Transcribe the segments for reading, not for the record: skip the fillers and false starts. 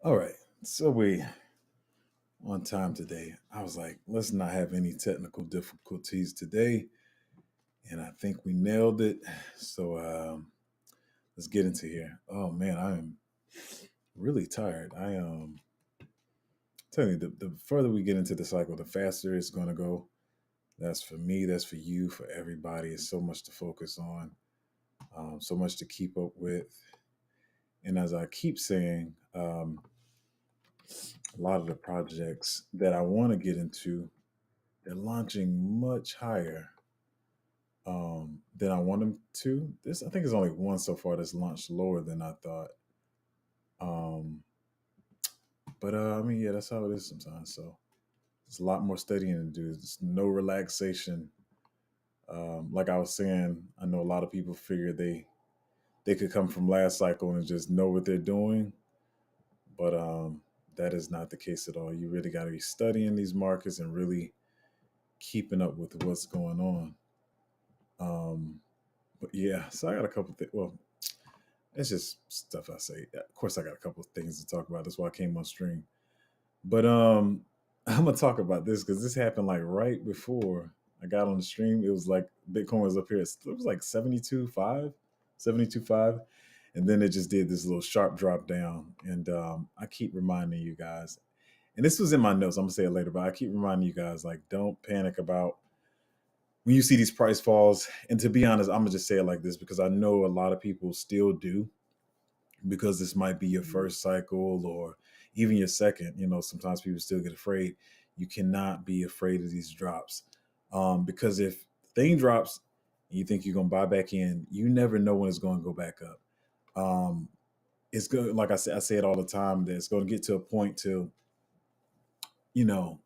All right. So we on time today. I was like, let's not have any technical difficulties today. And I think we nailed it. So let's get into here. Oh man, I am really tired. I telling you, the further we get into the cycle, the faster it's gonna go. That's for me, that's for you, for everybody. It's so much to focus on, so much to keep up with. And as I keep saying, a lot of the projects that I want to get into, they're launching much higher than I want them to. This I think is only one so far that's launched lower than I thought. Um, but I mean, yeah, that's how it is sometimes. So there's a lot more studying to do. There's no relaxation. Like I was saying, I know a lot of people figure they could come from last cycle and just know what they're doing, but that is not the case at all. You really got to be studying these markets and really keeping up with what's going on. Um, but yeah, so I got a couple things. Well, it's just stuff I say. Of course, I got a couple of things to talk about. That's why I came on stream. But I'm gonna talk about this because this happened like right before I got on the stream. It was like Bitcoin was up here. It was like 72.5, 72.5, and then it just did this little sharp drop down. And I keep reminding you guys, and this was in my notes. I'm gonna say it later, but I keep reminding you guys like, don't panic about when you see these price falls. And to be honest, I'm gonna just say it like this because I know a lot of people still do, because this might be your first cycle or even your second. Sometimes people still get afraid. You cannot be afraid of these drops, because if thing drops and you think you're going to buy back in, you never know when it's going to go back up. um, it's good, like I say it all the time, that it's going to get to a point till, you know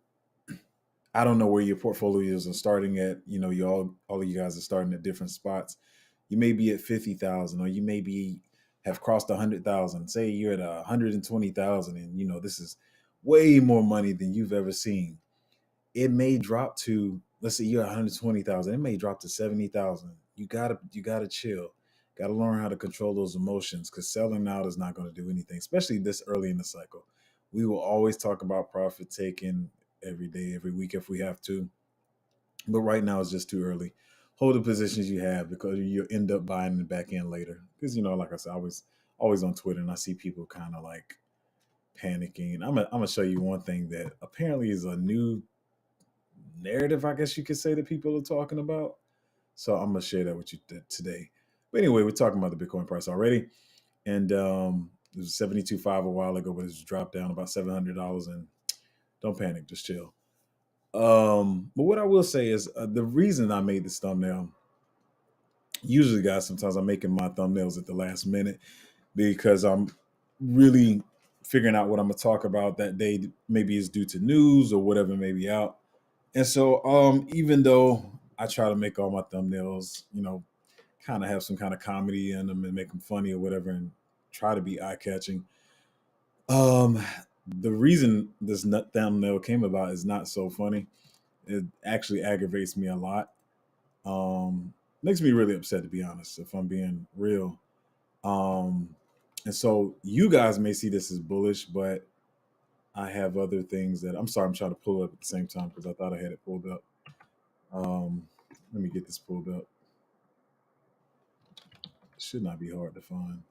I don't know where your portfolios are starting at. You all of you guys are starting at different spots. You may be at 50,000, or you may be have crossed 100,000. Say you're at 120,000, and this is way more money than you've ever seen. It may drop to, let's say you're at 120,000. It may drop to 70,000. You gotta chill. Got to learn how to control those emotions, because selling out is not going to do anything, especially this early in the cycle. We will always talk about profit taking every day, every week if we have to, but right now it's just too early. Hold the positions you have, because you'll end up buying the back end later. Because like I said, I was always on Twitter and I see people kind of like panicking. And I'm gonna show you one thing that apparently is a new narrative, I guess you could say, that people are talking about. So I'm gonna share that with you today. But anyway, we're talking about the Bitcoin price already, and it was 72.5 a while ago, but it's dropped down about $700. And don't panic, just chill. But what I will say is, the reason I made this thumbnail. Usually, guys, sometimes I'm making my thumbnails at the last minute because I'm really figuring out what I'm gonna talk about that day. Maybe it's due to news or whatever may be out. And so, even though I try to make all my thumbnails, kind of have some kind of comedy in them and make them funny or whatever, and try to be eye catching. Um, the reason this nut thumbnail came about is not so funny. It actually aggravates me a lot. Makes me really upset, to be honest, if I'm being real. Um, and so you guys may see this as bullish, but I have other things that, I'm sorry, I'm trying to pull it up at the same time because I thought I had it pulled up. Um, Let me get this pulled up. It should not be hard to find.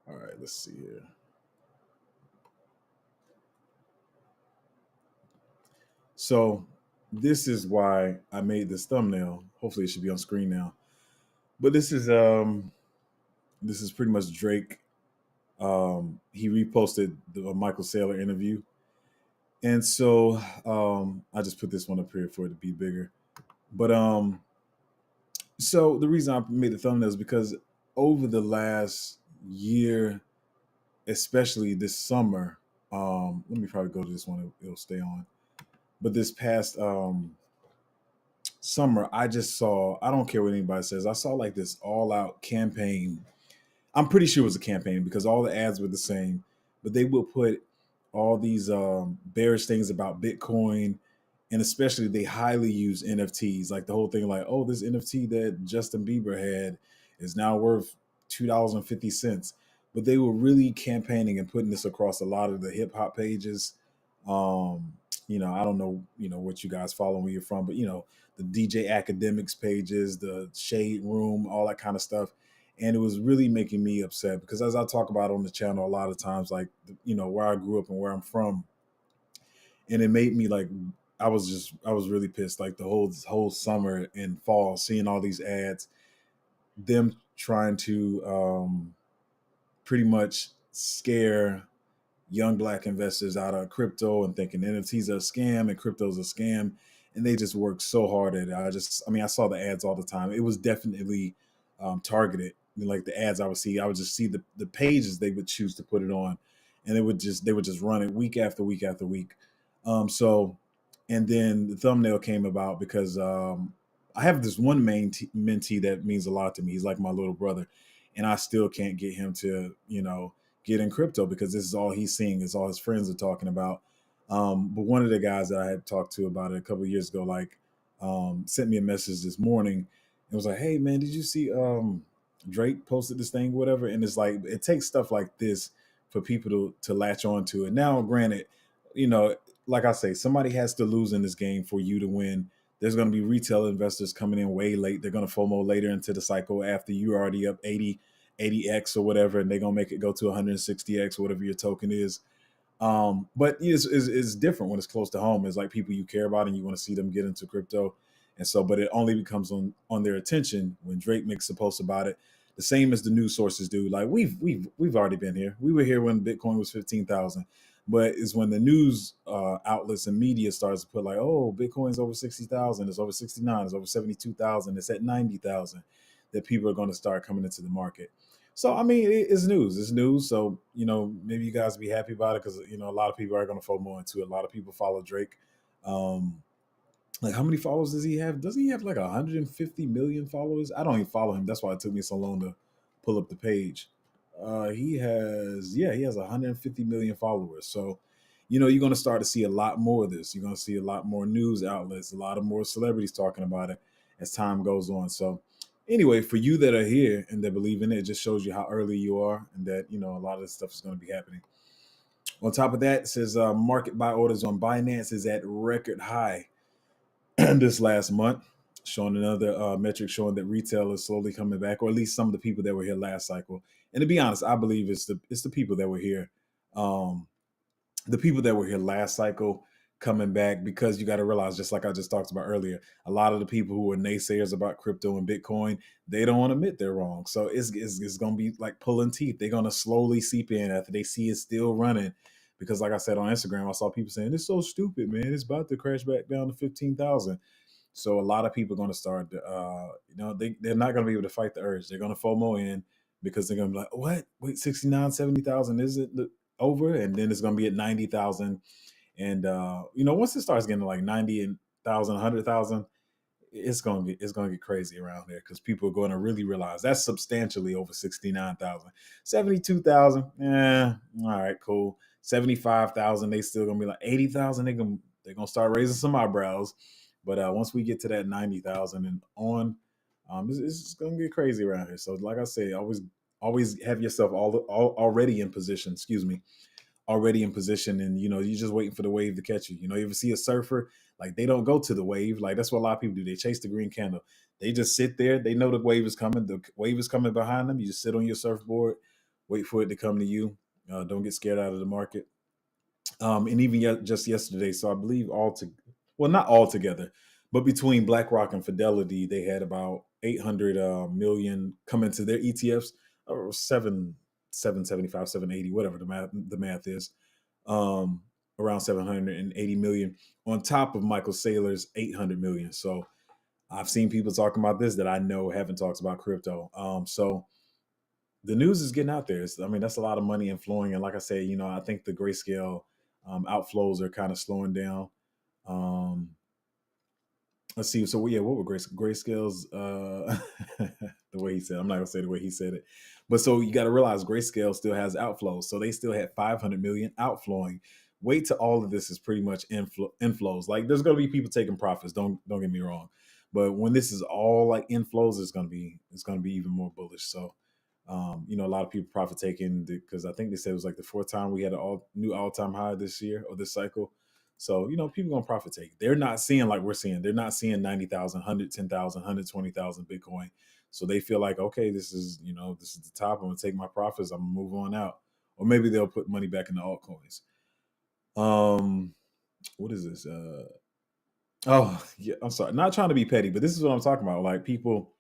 All right, let's see here. So this is why I made this thumbnail. Hopefully it should be on screen now. But this is pretty much Drake. He reposted the Michael Saylor interview. And so I just put this one up here for it to be bigger. But so the reason I made the thumbnail is because over the last year, especially this summer, let me probably go to this one, it'll stay on. But this past summer, I just saw, I don't care what anybody says, I saw like this all out campaign. I'm pretty sure it was a campaign because all the ads were the same, but they will put all these bearish things about Bitcoin, and especially they highly use NFTs. Like the whole thing, like, oh, this NFT that Justin Bieber had is now worth $2.50. but they were really campaigning and putting this across a lot of the hip hop pages. Um, I don't know, what you guys follow where you're from, but the DJ Academics pages, the Shade Room, all that kind of stuff. And it was really making me upset because, as I talk about on the channel a lot of times, like, where I grew up and where I'm from, and it made me like, I was really pissed, like the whole summer and fall, seeing all these ads, them trying to pretty much scare young black investors out of crypto and thinking NFTs are a scam and crypto's a scam. And they just work so hard at it. I saw the ads all the time. It was definitely targeted. Like the ads I would see, I would just see the pages they would choose to put it on. And they would just run it week after week after week. So, and then the thumbnail came about because I have this one mentee that means a lot to me. He's like my little brother. And I still can't get him to, get in crypto because this is all he's seeing, is all his friends are talking about. But one of the guys that I had talked to about it a couple of years ago, like, sent me a message this morning and was like, "Hey man, did you see Drake posted this thing, whatever?" And it's like, it takes stuff like this for people to latch on to it. Now, granted, you know, like I say, somebody has to lose in this game for you to win. There's going to be retail investors coming in way late. They're going to FOMO later into the cycle after you're already up 80x or whatever, and they're gonna make it go to 160x, whatever your token is. But it's different when it's close to home. It's like people you care about and you want to see them get into crypto. And so, but it only becomes on their attention when Drake makes a post about it. The same as the news sources do. Like we've already been here. We were here when Bitcoin was 15,000. But it's when the news outlets and media starts to put like, oh, Bitcoin's over 60,000, it's over 69, it's over 72,000, it's at 90,000, that people are going to start coming into the market. So I mean, it's news. It's news. So maybe you guys be happy about it because a lot of people are going to FOMO into it. A lot of people follow Drake. Um, like, how many followers does he have? Doesn't he have like 150 million followers? I don't even follow him. That's why it took me so long to pull up the page. He has 150 million followers. So, you're going to start to see a lot more of this. You're going to see a lot more news outlets, a lot of more celebrities talking about it as time goes on. So, anyway, for you that are here and that believe in it, it just shows you how early you are and that, a lot of this stuff is going to be happening. On top of that, it says market buy orders on Binance is at record high this last month, showing another metric showing that retail is slowly coming back, or at least some of the people that were here last cycle. And to be honest, I believe it's the people that were here, um, the people that were here last cycle coming back, because you got to realize, just like I just talked about earlier, a lot of the people who were naysayers about crypto and Bitcoin, they don't want to admit they're wrong. So it's going to be like pulling teeth. They're going to slowly seep in after they see it still running. Because like I said on Instagram, I saw people saying, it's so stupid, man. It's about to crash back down to 15,000. So a lot of people are going to start, they're not going to be able to fight the urge. They're going to FOMO in because they're going to be like, what? Wait, 69, 70,000, is it over? And then it's going to be at 90,000. And, once it starts getting to like 90,000, 100,000, it's gonna get crazy around there because people are going to really realize that's substantially over 69,000. 72,000, all right, cool. 75,000, they still gonna be like 80,000. They're gonna start raising some eyebrows, but once we get to that 90,000 and on, it's gonna get crazy around here. So, like I say, always have yourself already in position. Excuse me, already in position, and you're just waiting for the wave to catch you. You ever see a surfer, like, they don't go to the wave. Like, that's what a lot of people do. They chase the green candle. They just sit there. They know the wave is coming. The wave is coming behind them. You just sit on your surfboard, wait for it to come to you. Don't get scared out of the market. And even just yesterday, so I believe well, not all together, but between BlackRock and Fidelity, they had about 800 million come into their ETFs, or 775, 780, whatever the math is, um, around 780 million on top of Michael Saylor's 800 million. So I've seen people talking about this that I know haven't talked about crypto. So the news is getting out there. That's a lot of money inflowing. And like I said, I think the grayscale outflows are kind of slowing down. Um, let's see. So yeah, what were grayscales? The way he said, I'm not gonna say the way he said it, but so you got to realize grayscale still has outflows. So they still had 500 million outflowing. Wait till all of this is pretty much inflows. Like, there's gonna be people taking profits. Don't get me wrong, but when this is all like inflows, it's gonna be even more bullish. So A lot of people profit taking because I think they said it was like the fourth time we had a new all time high this year or this cycle. So, people gonna profit take. They're not seeing like we're seeing. They're not seeing 90,000, 110,000, 120,000 Bitcoin. So they feel like, okay, this is the top. I'm gonna take my profits. I'm gonna move on out. Or maybe they'll put money back in the altcoins. What is this? Oh, yeah, I'm sorry. Not trying to be petty, but this is what I'm talking about. Like people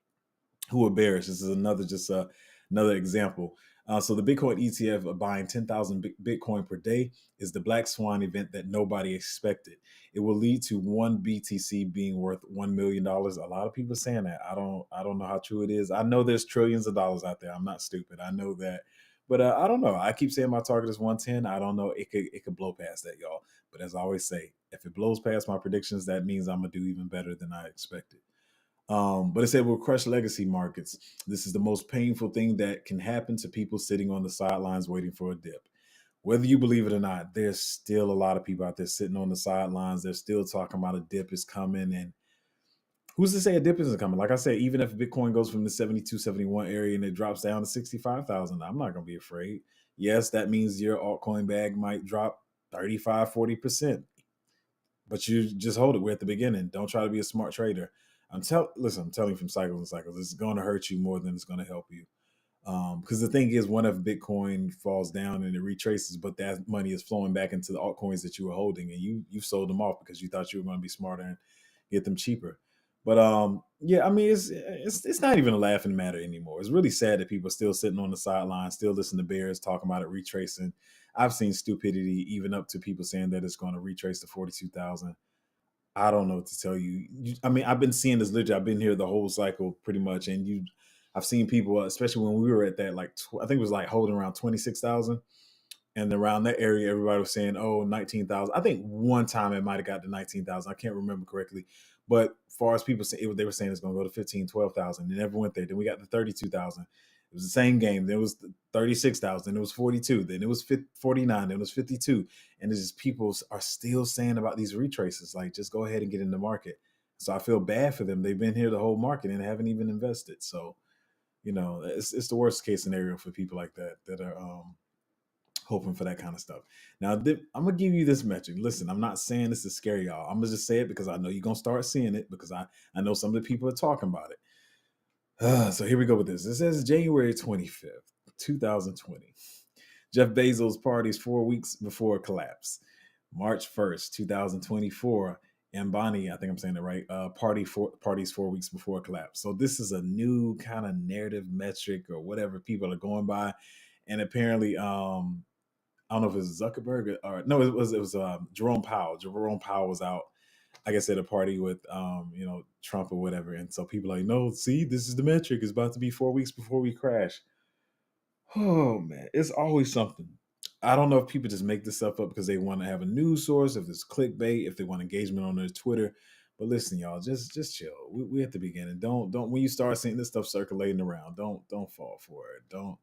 who are bearish. This is another example. So the Bitcoin ETF of buying 10,000 Bitcoin per day is the black swan event that nobody expected. It will lead to one BTC being worth $1 million. A lot of people saying that. I don't know how true it is. I know there's trillions of dollars out there. I'm not stupid. I know that. But I don't know. I keep saying my target is 110. I don't know. It could blow past that, y'all. But as I always say, if it blows past my predictions, that means I'm gonna do even better than I expected. But it said will crush legacy markets. This is the most painful thing that can happen to people sitting on the sidelines waiting for a dip. Whether you believe it or not, there's still a lot of people out there sitting on the sidelines. They're still talking about a dip is coming. And who's to say a dip isn't coming? Like I said, even if Bitcoin goes from the 72, 71 area and it drops down to 65,000, I'm not going to be afraid. Yes, that means your altcoin bag might drop 35, 40%. But you just hold it. We're at the beginning. Don't try to be a smart trader. I'm telling you from cycles and cycles, it's going to hurt you more than it's going to help you. Because the thing is, one if Bitcoin falls down and it retraces, but that money is flowing back into the altcoins that you were holding, and you sold them off because you thought you were going to be smarter and get them cheaper. But yeah, I mean, it's not even a laughing matter anymore. It's really sad that people are still sitting on the sidelines, still listening to bears talking about it retracing. I've seen stupidity even up to people saying that it's going to retrace to 42,000. I don't know what to tell you. I mean, I've been seeing this literally. I've been here the whole cycle pretty much, and I've seen people, especially when we were at that, like I think it was like holding around 26,000, and around that area, everybody was saying, "Oh, 19,000." I think one time it might have got to 19,000. I can't remember correctly, but as far as people say, they were saying it's going to go to 15, 12,000. It never went there. Then we got to 32,000. It was the same game. Then it was 36,000. It was 42. Then it was 49. Then it was 52. And it's just people are still saying about these retraces, like just go ahead and get in the market. So I feel bad for them. They've been here the whole market and haven't even invested. So it's the worst case scenario for people like that are hoping for that kind of stuff. Now, I'm gonna give you this metric. Listen, I'm not saying this to scare y'all. I'm gonna just say it because I know you're gonna start seeing it because I know some of the people are talking about it. So here we go with this. It says January 25th, 2020. Jeff Bezos parties 4 weeks before collapse. March 1st, 2024. Ambani, I think I'm saying it right, parties 4 weeks before collapse. So this is a new kind of narrative metric or whatever people are going by. And apparently, I don't know if it was Zuckerberg or no, it was Jerome Powell. Jerome Powell was out, I guess, at a party with Trump or whatever, and so people are like, no, see, this is the metric. It's about to be 4 weeks before we crash. Oh man, it's always something. I don't know if people just make this stuff up because they want to have a news source, if it's clickbait, if they want engagement on their Twitter. But listen, y'all, just chill. We at the beginning. Don't when you start seeing this stuff circulating around, don't fall for it. Don't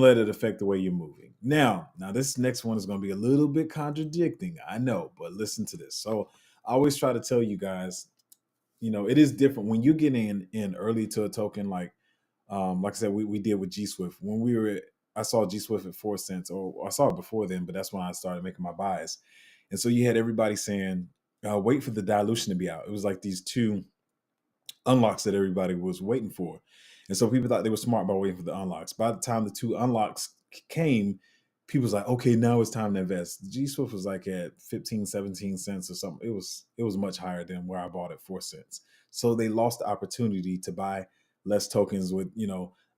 let it affect the way you're moving. Now this next one is going to be a little bit contradicting, I know, but listen to this. So I always try to tell you guys, it is different when you get in early to a token. Like I said, we did with G Swift when I saw G Swift at 4 cents, or I saw it before then, but that's when I started making my buys. And so you had everybody saying, wait for the dilution to be out. It was like these two unlocks that everybody was waiting for. And so people thought they were smart by waiting for the unlocks. By the time the two unlocks came, people was like, okay, now it's time to invest. G Swift was like at 15, 17 cents or something. It was much higher than where I bought at 4 cents. So they lost the opportunity to buy less tokens with,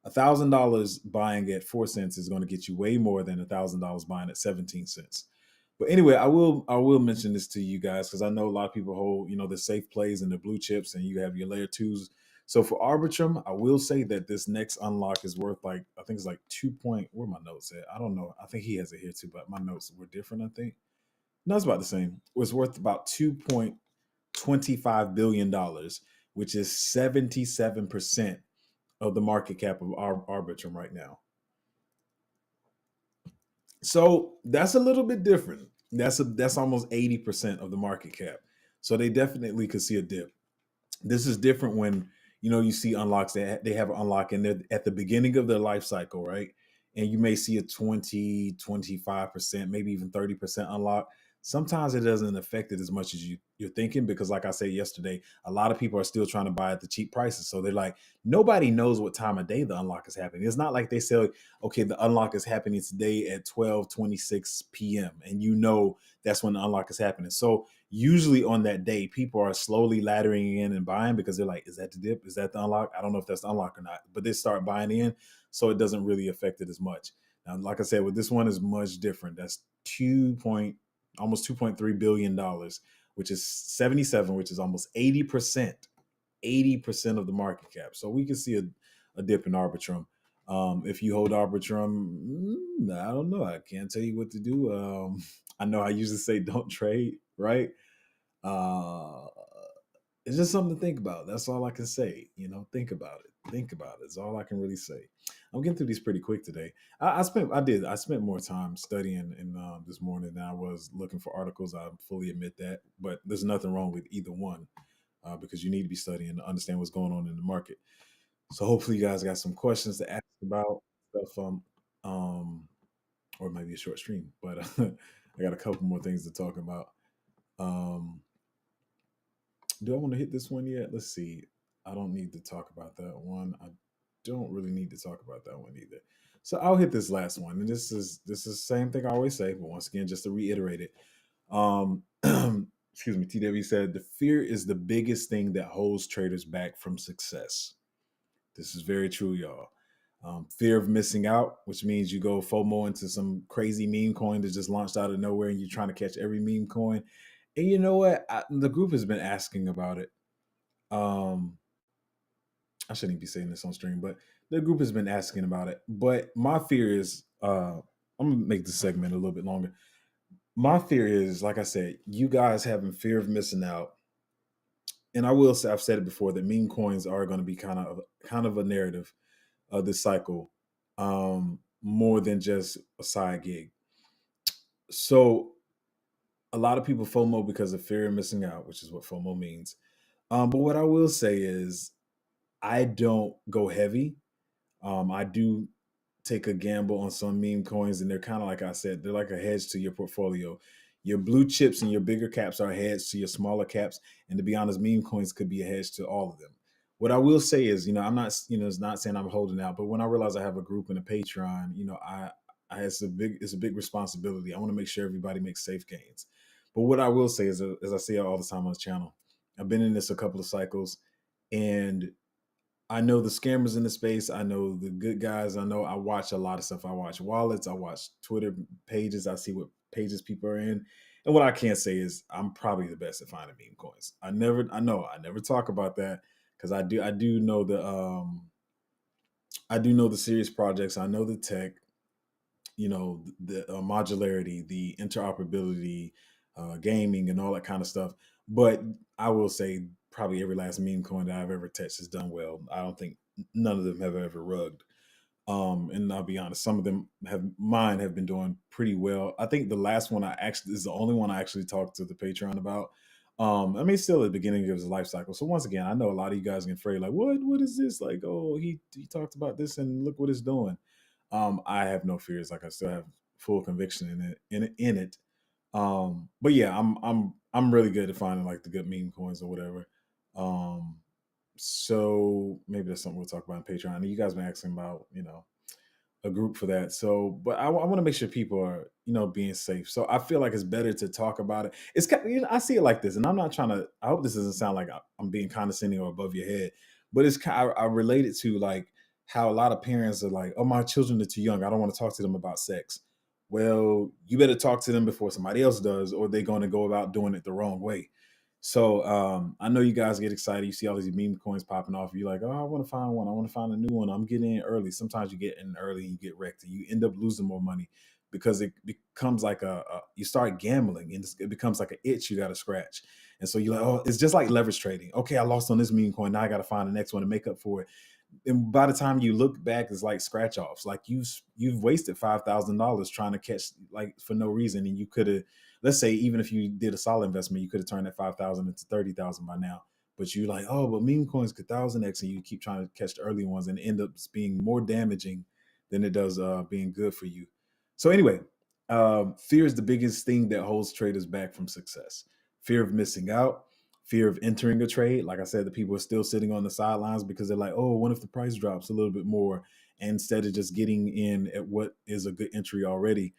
$1,000 buying at 4 cents is going to get you way more than $1,000 buying at 17 cents. But anyway, I will mention this to you guys because I know a lot of people hold the safe plays and the blue chips, and you have your layer twos. So for Arbitrum, I will say that this next unlock is worth like I think it's like 2 point. Where are my notes at? I don't know. I think he has it here too, but my notes were different. I think no, it's about the same. It was worth about $2.25 billion, which is 77% of the market cap of Arbitrum right now. So that's a little bit different. That's almost 80% of the market cap. So they definitely could see a dip. This is different when You see unlocks that they have an unlock in there at the beginning of their life cycle, right? And you may see a 20, 25%, maybe even 30% unlock. Sometimes it doesn't affect it as much as you're thinking, because like I said yesterday, a lot of people are still trying to buy at the cheap prices. So they're like, nobody knows what time of day the unlock is happening. It's not like they say, okay, the unlock is happening today at 12:26 p.m. and that's when the unlock is happening. So usually on that day, people are slowly laddering in and buying because they're like, is that the dip? Is that the unlock? I don't know if that's the unlock or not, but they start buying in. So it doesn't really affect it as much. Now, like I said, with this one is much different. That's almost $2.3 billion, which is 77, which is almost 80% of the market cap. So we can see a dip in Arbitrum. If you hold Arbitrum, I don't know. I can't tell you what to do. I know I usually say don't trade, right? Uh, it's just something to think about. That's all I can say. Think about it. Think about it. It's all I can really say. I'm getting through these pretty quick today. I spent more time studying this morning than I was looking for articles. I fully admit that, but there's nothing wrong with either one, because you need to be studying to understand what's going on in the market. So hopefully you guys got some questions to ask about stuff, or it might be a short stream, but I got a couple more things to talk about. Um, do I want to hit this one yet? Let's see. I don't need to talk about that one. I don't really need to talk about that one either. So I'll hit this last one, and this is the same thing I always say, but once again, just to reiterate it. Um, excuse me. TW said the fear is the biggest thing that holds traders back from success. This is very true, y'all. Fear of missing out, which means you go FOMO into some crazy meme coin that just launched out of nowhere, and you're trying to catch every meme coin. And you know what? The group has been asking about it. Um, I shouldn't be saying this on stream, but the group has been asking about it. But my fear is, I'm gonna make this segment a little bit longer. My fear is, like I said, you guys having fear of missing out. And I will say, I've said it before, that meme coins are going to be kind of a narrative of this cycle, more than just a side gig. So a lot of people FOMO because of fear of missing out, which is what FOMO means. But what I will say is, I don't go heavy. I do take a gamble on some meme coins, and they're kind of, like I said, they're like a hedge to your portfolio. Your blue chips and your bigger caps are a hedge to your smaller caps, and to be honest, meme coins could be a hedge to all of them. What I will say is, I'm not, it's not saying I'm holding out, but when I realize I have a group and a Patreon, it's a big responsibility. I want to make sure everybody makes safe gains. But what I will say is, as I say all the time on this channel, I've been in this a couple of cycles, and I know the scammers in the space. I know the good guys. I watch a lot of stuff. I watch wallets. I watch Twitter pages. I see what pages people are in. And what I can't say is I'm probably the best at finding meme coins. I never talk about that, because I do know the serious projects. I know the tech, the modularity, the interoperability, gaming, and all that kind of stuff. But I will say, probably every last meme coin that I've ever touched has done well. I don't think none of them have ever rugged. And I'll be honest, some of them have been doing pretty well. I think the last one is the only one I actually talked to the Patreon about. Still at the beginning of his life cycle. So once again, I know a lot of you guys get afraid, like, what is this? Like, oh, he talked about this and look what it's doing. I have no fears. Like, I still have full conviction in it. But yeah, I'm really good at finding like the good meme coins or whatever. So maybe that's something we'll talk about on Patreon. And you guys been asking about, a group for that. So, but I want to make sure people are, being safe. So I feel like it's better to talk about it. It's I see it like this, and I'm not trying to. I hope this doesn't sound like I'm being condescending or above your head, but it's kind. I relate it to like how a lot of parents are like, "Oh, my children are too young. I don't want to talk to them about sex." Well, you better talk to them before somebody else does, or they're going to go about doing it the wrong way. So I know you guys get excited. You see all these meme coins popping off. You're like, oh, I want to find one. I want to find a new one. I'm getting in early. Sometimes you get in early and you get wrecked, and you end up losing more money, because it becomes like you start gambling, and it becomes like an itch you got to scratch. And so you're like, oh, it's just like leverage trading. Okay, I lost on this meme coin. Now I got to find the next one to make up for it. And by the time you look back, it's like scratch offs. Like you've wasted $5,000 trying to catch, like, for no reason. And you could have, let's say, even if you did a solid investment, you could have turned that 5,000 into 30,000 by now. but you like, oh, but meme coins could 1000x, and you keep trying to catch the early ones, and it end up being more damaging than it does being good for you. So anyway, fear is the biggest thing that holds traders back from success. Fear of missing out, fear of entering a trade. Like I said, the people are still sitting on the sidelines because they're like, oh, what if the price drops a little bit more? And instead of just getting in at what is a good entry already,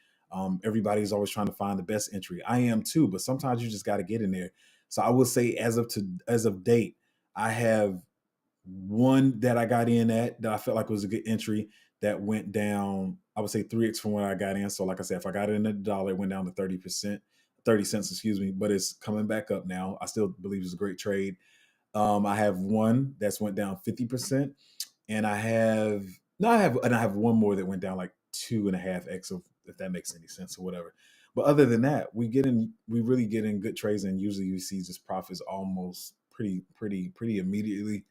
everybody's always trying to find the best entry. I am too, but sometimes you just got to get in there. So I will say, as of date, I have one that I got in at that I felt like was a good entry that went down, I would say 3x from where I got in. So like I said, if I got it in $1, it went down to 30 cents, excuse me, but it's coming back up now. I still believe it's a great trade. I have one that's went down 50%, and I have one more that went down like 2.5x, if that makes any sense or whatever. But other than that, we really get in good trades, and usually you see just profits almost pretty immediately.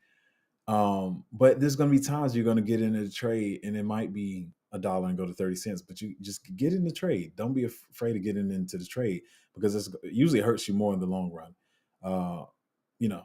But there's going to be times you're going to get into the trade, and it might be $1 and go to 30 cents, but you just get in the trade. Don't be afraid of getting into the trade, because it usually hurts you more in the long run. Uh, you know,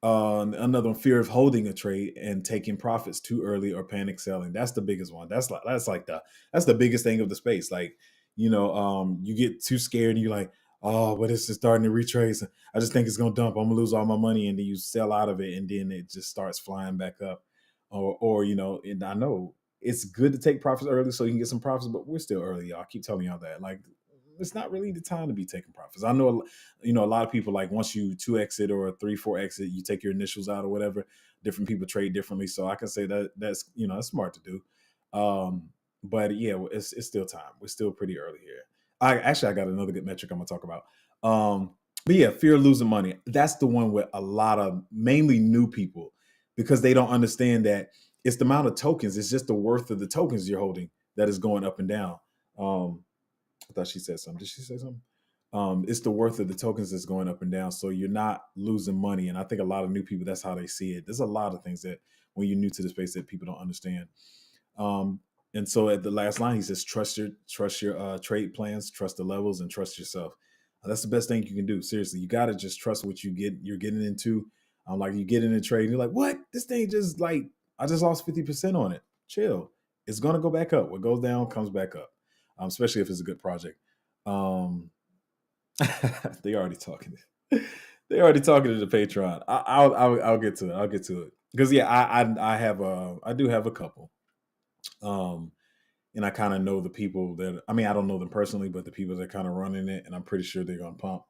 another one, fear of holding a trade and taking profits too early or panic selling. That's the biggest one. That's the biggest thing of the space. Like, you get too scared and you're like, oh, but it's just starting to retrace. I just think it's gonna dump. I'm gonna lose all my money, and then you sell out of it, and then it just starts flying back up. Or and I know it's good to take profits early so you can get some profits, but we're still early, y'all. I keep telling y'all that. Like, it's not really the time to be taking profits. I know, a lot of people, like, once you 2 exit or 3 4 exit, you take your initials out or whatever. Different people trade differently, so I can say that's smart to do. But yeah, it's still time. We're still pretty early here. I got another good metric I'm gonna talk about. But yeah, fear of losing money. That's the one with a lot of mainly new people, because they don't understand that it's the amount of tokens. It's just the worth of the tokens you're holding that is going up and down. Um, I thought she said something. Did she say something? It's the worth of the tokens that's going up and down. So you're not losing money. And I think a lot of new people, that's how they see it. There's a lot of things that when you're new to the space that people don't understand. Um, and so at the last line, he says, trust your trade plans, trust the levels, and trust yourself. That's the best thing you can do. Seriously, you got to just trust what you're getting into. Like, you get in a trade, and you're like, what? This thing just, like, I just lost 50% on it. Chill. It's going to go back up. What goes down comes back up, especially if it's a good project. Um, they already talking. They already talking to the Patreon. I'll get to it. I'll get to it, because yeah, I do have a couple. Um, and I kind of know the people that, I mean, I don't know them personally, but the people that kind of running it, and I'm pretty sure they're gonna pump.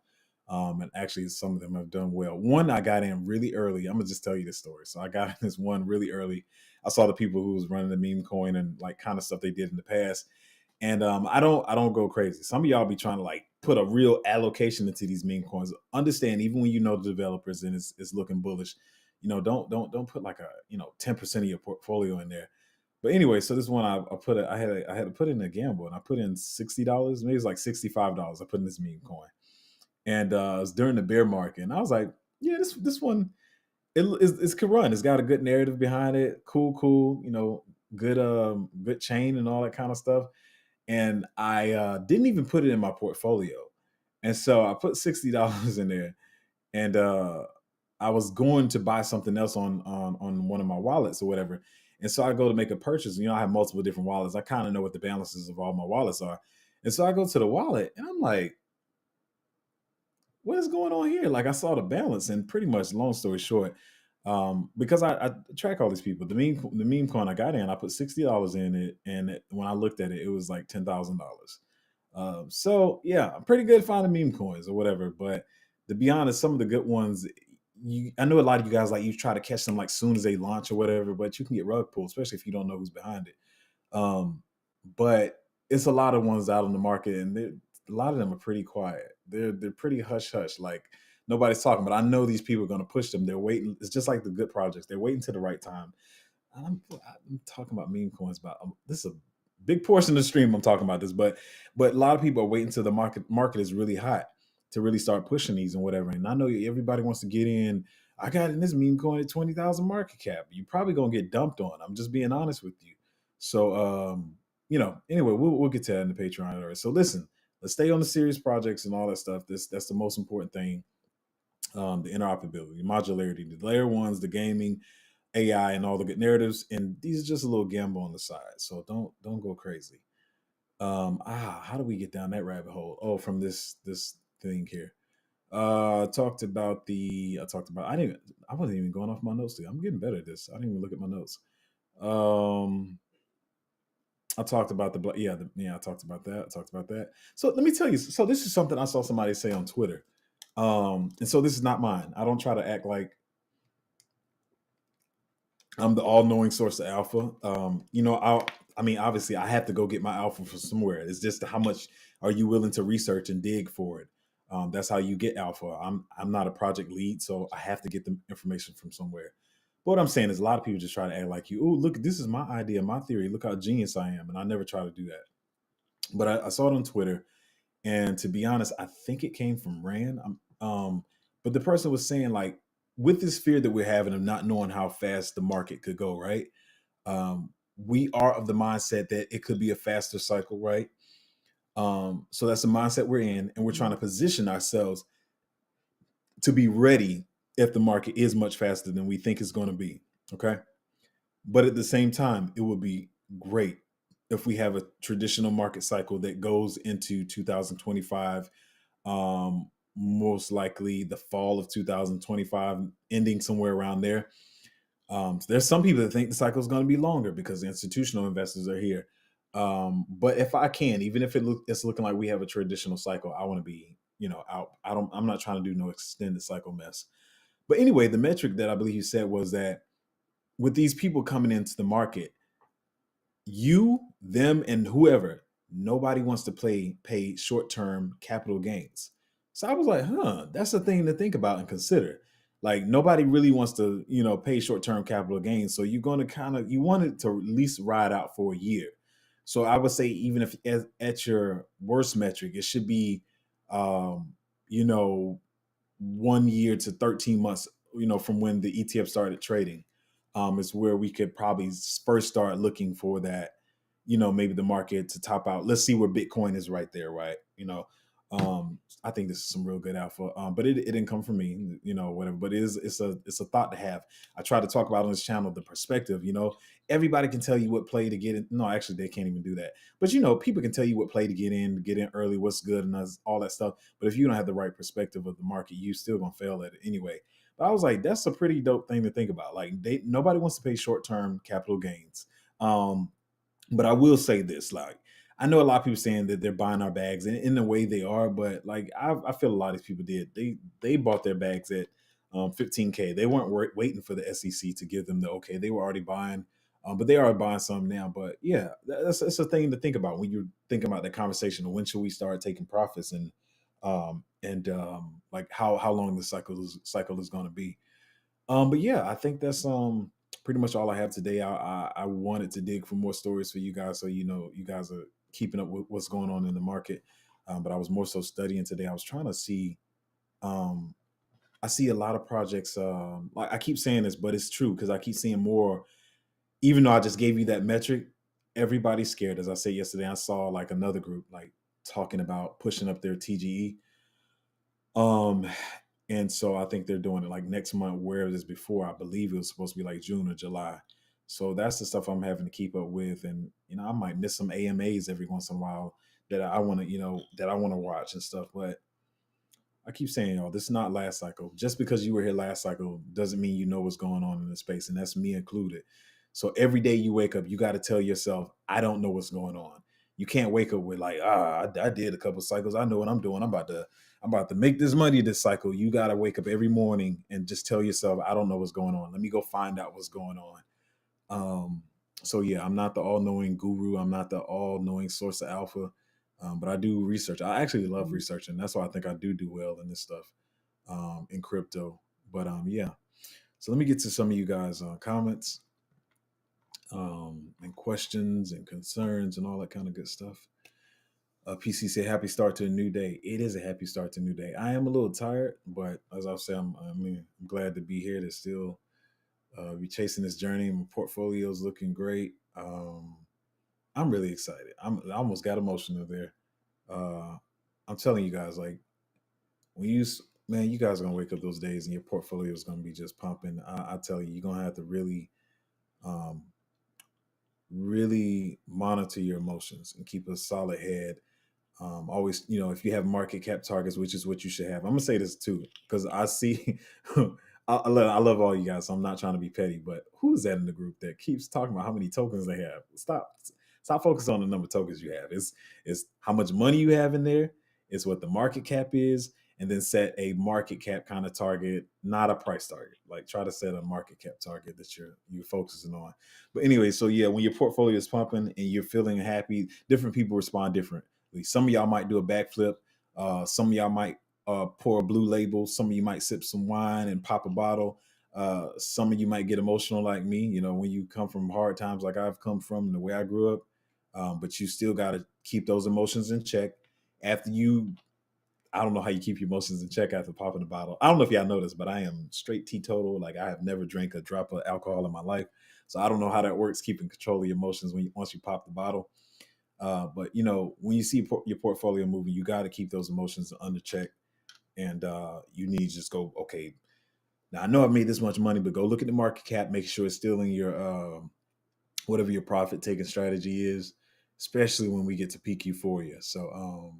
And actually, some of them have done well. One, I got in really early. I'm gonna just tell you this story. So I got in this one really early. I saw the people who was running the meme coin and like kind of stuff they did in the past. And I don't go crazy. Some of y'all be trying to like put a real allocation into these meme coins. Understand, even when you know the developers and it's looking bullish, don't put like a 10% of your portfolio in there. But anyway, so this one I put it, I had to put in a gamble, and I put in $60, maybe it's like $65. I put in this meme coin, and it was during the bear market, and I was like, yeah, this one it could run. It's got a good narrative behind it, cool, good chain and all that kind of stuff. And I didn't even put it in my portfolio, and so I put $60 in there, and I was going to buy something else on one of my wallets or whatever. And so I go to make a purchase. I have multiple different wallets. I kind of know what the balances of all my wallets are. And so I go to the wallet, and I'm like, what is going on here? Like, I saw the balance, and pretty much, long story short, because I track all these people. The meme coin I got in, I put $60 in it, and when I looked at it, it was like $10,000. So yeah, I'm pretty good at finding meme coins or whatever. But to be honest, some of the good ones, I know a lot of you guys, like, you try to catch them like soon as they launch or whatever, but you can get rug pulled, especially if you don't know who's behind it. Um, but it's a lot of ones out on the market, and a lot of them are pretty quiet. They're pretty hush hush. Like, nobody's talking. But I know these people are going to push them. They're waiting. It's just like the good projects. They're waiting to the right time. I'm talking about meme coins. About this is a big portion of the stream. I'm talking about this, but a lot of people are waiting till the market is really hot to really start pushing these and whatever. And I know everybody wants to get in. I got in this meme coin at 20,000 market cap. You're probably gonna get dumped on. I'm just being honest with you. So anyway, we'll get to that in the Patreon. So listen, let's stay on the serious projects and all that stuff. That's the most important thing. the interoperability, modularity, the layer ones, the gaming, AI, and all the good narratives. And these are just a little gamble on the side. So don't go crazy. How do we get down that rabbit hole? Oh, from this thing here. I talked about I wasn't even going off my notes today. I'm getting better at this. I didn't even look at my notes. I talked about I talked about that. I talked about that. So let me tell you. So this is something I saw somebody say on Twitter. And so this is not mine. I don't try to act like I'm the all-knowing source of alpha. I mean, obviously, I have to go get my alpha from somewhere. It's just how much are you willing to research and dig for it. That's how you get alpha. I'm not a project lead, so I have to get the information from somewhere. But what I'm saying is, a lot of people just try to act like you. Oh, look, this is my idea, my theory. Look how genius I am, and I never try to do that. But I saw it on Twitter, and to be honest, I think it came from Rand. But the person was saying like, with this fear that we're having of not knowing how fast the market could go, right? We are of the mindset that it could be a faster cycle, right? So that's the mindset we're in, and we're trying to position ourselves to be ready if the market is much faster than we think it's going to be. Okay. But at the same time, it would be great if we have a traditional market cycle that goes into 2025, most likely the fall of 2025, ending somewhere around there. There's some people that think the cycle is going to be longer because the institutional investors are here. But if I can, even if it's looking like we have a traditional cycle, I want to be, out. I'm not trying to do no extended cycle mess. But anyway, the metric that I believe you said was that with these people coming into the market, you, them, and whoever, nobody wants to pay short-term capital gains. So I was like, that's a thing to think about and consider. Like nobody really wants to, pay short-term capital gains. So you're going to you want it to at least ride out for a year. So I would say even if at your worst metric, it should be, um, you know, 1 year to 13 months, from when the ETF started trading, is where we could probably first start looking for that, maybe the market to top out. Let's see where Bitcoin is right there, right? I think this is some real good alpha. But it didn't come from me, whatever. But it's a thought to have. I try to talk about on this channel the perspective, everybody can tell you what play to get in. No, actually they can't even do that. But people can tell you what play to get in early, what's good and all that stuff. But if you don't have the right perspective of the market, you still gonna fail at it anyway. But I was like, that's a pretty dope thing to think about. Like nobody wants to pay short-term capital gains. But I will say this, like, I know a lot of people saying that they're buying our bags, and in a way they are, but like I feel a lot of these people did. They bought their bags at 15K. They weren't waiting for the SEC to give them the okay. They were already buying, but they are buying some now. But yeah, that's a thing to think about when you're thinking about that conversation of when should we start taking profits and like how long the cycle is going to be. But yeah, I think that's pretty much all I have today. I wanted to dig for more stories for you guys, so you guys are keeping up with what's going on in the market. But I was more so studying today. I was trying to see. Um, I see a lot of projects. Like I keep saying this, but it's true because I keep seeing more. Even though I just gave you that metric, everybody's scared. As I said yesterday, I saw like another group like talking about pushing up their TGE. Um, and so I think they're doing it like next month, where it is before. I believe it was supposed to be like June or July. So that's the stuff I'm having to keep up with. And, I might miss some AMAs every once in a while that I want to, that I want to watch and stuff. But I keep saying, this is not last cycle. Just because you were here last cycle doesn't mean you know what's going on in the space. And that's me included. So every day you wake up, you got to tell yourself, I don't know what's going on. You can't wake up with like, I did a couple cycles. I know what I'm doing. I'm about to make this money this cycle. You got to wake up every morning and just tell yourself, I don't know what's going on. Let me go find out what's going on. Um, so yeah, I'm not the all-knowing guru. I'm not the all-knowing source of alpha. But I do research. I actually love researching. That's why I think I do well in this stuff, in crypto. But yeah. So let me get to some of you guys' comments, and questions and concerns and all that kind of good stuff. PC said, "Happy start to a new day." It is a happy start to a new day. I am a little tired, but as I say, I'm glad to be here to still be chasing this journey. My portfolio is looking great. I'm really excited. I almost got emotional there. Uh, I'm telling you guys, like when you man, you guys are gonna wake up those days and your portfolio is gonna be just pumping. I tell you, you're gonna have to um, really monitor your emotions and keep a solid head. Always, if you have market cap targets, which is what you should have. I'm gonna say this too because I see, I love all you guys. So I'm not trying to be petty, but who is that in the group that keeps talking about how many tokens they have? Stop focusing on the number of tokens you have. It's how much money you have in there. It's what the market cap is, and then set a market cap kind of target, not a price target. Like try to set a market cap target that you're focusing on. But anyway, so yeah, when your portfolio is pumping and you're feeling happy, different people respond different. Some of y'all might do a backflip. Some of y'all might pour a blue label. Some of you might sip some wine and pop a bottle. Some of you might get emotional like me, when you come from hard times like I've come from and the way I grew up. But you still got to keep those emotions in check. After you, I don't know how you keep your emotions in check after popping the bottle. I don't know if y'all know this, but I am straight teetotal. Like I have never drank a drop of alcohol in my life. So I don't know how that works, keeping control of your emotions once you pop the bottle. But when you see your portfolio moving, you got to keep those emotions under check, and you need to just go, okay. Now I know I made this much money, but go look at the market cap, make sure it's still in your whatever your profit taking strategy is, especially when we get to peak euphoria. So,